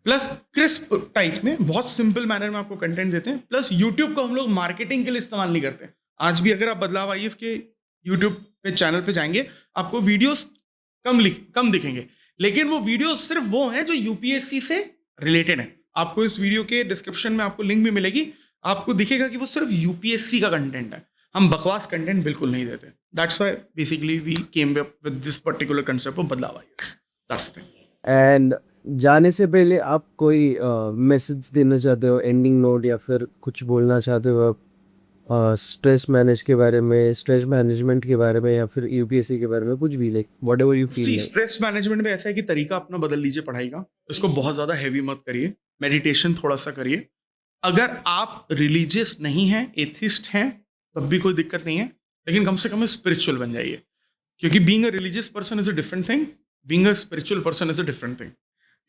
Plus crisp type में बहुत सिंपल मैनर में आपको कंटेंट देते हैं. प्लस यूट्यूब को हम लोग मार्केटिंग के लिए इस्तेमाल नहीं करते. आज भी अगर आप बदलाव आईएएस के यूट्यूब पे चैनल पे जाएंगे, आपको वीडियोस कम दिखेंगे, लेकिन वो वीडियो सिर्फ वो हैं जो यूपीएससी से रिलेटेड है. आपको इस वीडियो के डिस्क्रिप्शन में आपको लिंक भी मिलेगी, आपको दिखेगा कि वो सिर्फ यूपीएससी का कंटेंट है. हम बकवास कंटेंट बिल्कुल नहीं देते. That's why basically we came up with this particular concept of Badlav IAS. That's the thing. And जाने से पहले आप कोई मैसेज देना चाहते हो, एंडिंग नोट, या फिर कुछ बोलना चाहते हो आप स्ट्रेस मैनेज के बारे में, स्ट्रेस मैनेजमेंट के बारे में, या फिर यूपीएससी के बारे में, कुछ भी, like what ever you feel. Stress management में ऐसा है कि तरीका अपना बदल लीजिए पढ़ाई का. इसको बहुत ज्यादा हैवी मत करिए. मेडिटेशन थोड़ा सा करिए. अगर आप रिलीजियस नहीं हैं, एथिस्ट हैं, तब भी कोई दिक्कत नहीं है, लेकिन कम से कम स्पिरिचुअल बन जाइए. क्योंकि being a religious person is a different thing, being a spiritual person is a different thing.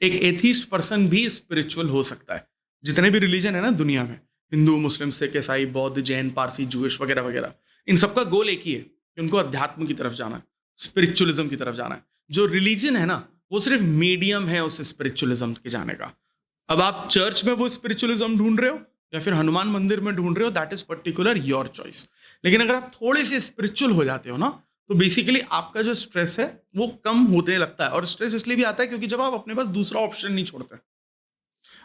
एक एथिस्ट पर्सन भी स्पिरिचुअल हो सकता है. जितने भी रिलीजन है ना दुनिया में, हिंदू, मुस्लिम, सिख, ईसाई, बौद्ध, जैन, पारसी, जूइश वगैरह वगैरह, इन सबका गोल एक ही है कि उनको अध्यात्म की तरफ जाना है, स्पिरिचुअलिज्म की तरफ जाना है. जो रिलीजन है ना, वो सिर्फ मीडियम है उस स्पिरिचुअलिज्म के जाने का. अब आप चर्च में वो स्पिरिचुअलिज्म ढूंढ रहे हो या फिर हनुमान मंदिर में ढूंढ रहे हो, that is particular your choice. लेकिन अगर आप थोड़े से स्पिरिचुअल हो जाते हो ना, तो बेसिकली आपका जो स्ट्रेस है वो कम होने लगता है. और स्ट्रेस इसलिए भी आता है क्योंकि जब आप अपने पास दूसरा ऑप्शन नहीं छोड़ते,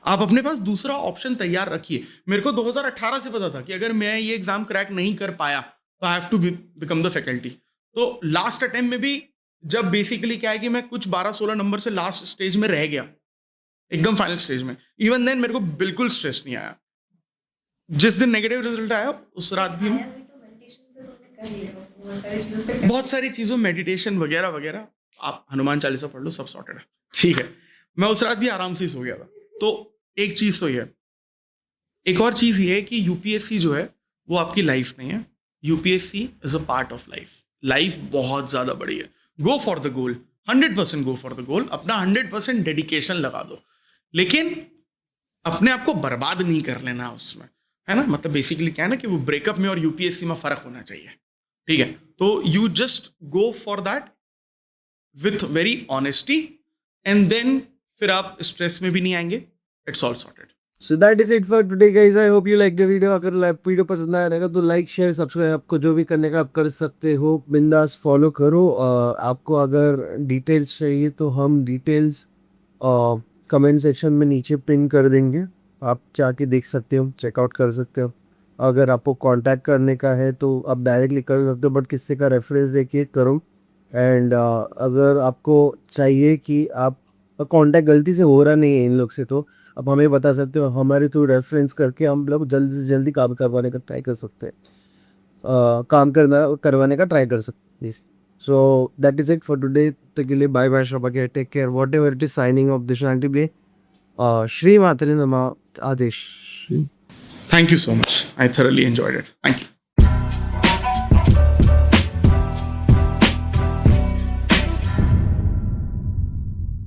आप अपने पास दूसरा ऑप्शन तैयार रखिए. मेरे को 2018 से पता था कि अगर मैं ये एग्जाम क्रैक नहीं कर पाया तो I have to become the faculty. तो लास्ट अटेम्प्ट में भी जब बेसिकली क्या है कि मैं कुछ 12-16 नंबर से लास्ट स्टेज में रह गया, एकदम फाइनल स्टेज में, इवन देन मेरे को बिल्कुल स्ट्रेस नहीं आया. जिस दिन नेगेटिव रिजल्ट आया उस रात भी बहुत सारी चीज़ों, मेडिटेशन वगैरह वगैरह, आप हनुमान चालीसा पढ़ लो, सब सॉर्टेड है. ठीक है, मैं उस रात भी आराम से सो गया था. तो एक चीज़ तो ये है. एक और चीज़ ये है कि यूपीएससी जो है वो आपकी लाइफ नहीं है. UPSC is a part of life. Life बहुत ज़्यादा बड़ी है. गो for the goal, 100% go for the goal. अपना 100% डेडिकेशन लगा दो, लेकिन अपने आप को बर्बाद नहीं कर लेना उसमें, है ना. मतलब बेसिकली क्या है ना कि वो ब्रेकअप में और यूपीएससी में फर्क होना चाहिए. ठीक है, तो you just go for that with very honesty, and then फिर आप स्ट्रेस में भी नहीं आएंगे. It's all sorted. So that is it for today guys. I hope you like the video. अगर वीडियो पसंद आया रहेगा तो लाइक, शेयर, सब्सक्राइब, आपको जो भी करने का आप कर सकते हो. बिंदास फॉलो करो. आपको अगर डिटेल्स चाहिए तो हम डिटेल्स कमेंट सेक्शन में नीचे पिन कर देंगे, आप जाके देख सकते हो, चेकआउट कर सकते हो. अगर आपको कांटेक्ट करने का है तो आप डायरेक्टली कर सकते हो, बट किसी का रेफरेंस देखिए करो. एंड अगर आपको चाहिए कि आप कांटेक्ट गलती से हो रहा नहीं है इन लोग से, तो आप हमें बता सकते हो. हमारे थ्रू रेफरेंस करके हम लोग जल्दी से जल्दी काम करवाने का ट्राई कर सकते हैं, करवाने का ट्राई कर सकते हैं. So that is it for today. तक के लिए बाय बाय, शबा के, take care, whatever it is. Signing off this play. श्री मातरे नमः. आदेश. Thank you so much. I thoroughly enjoyed it. Thank you.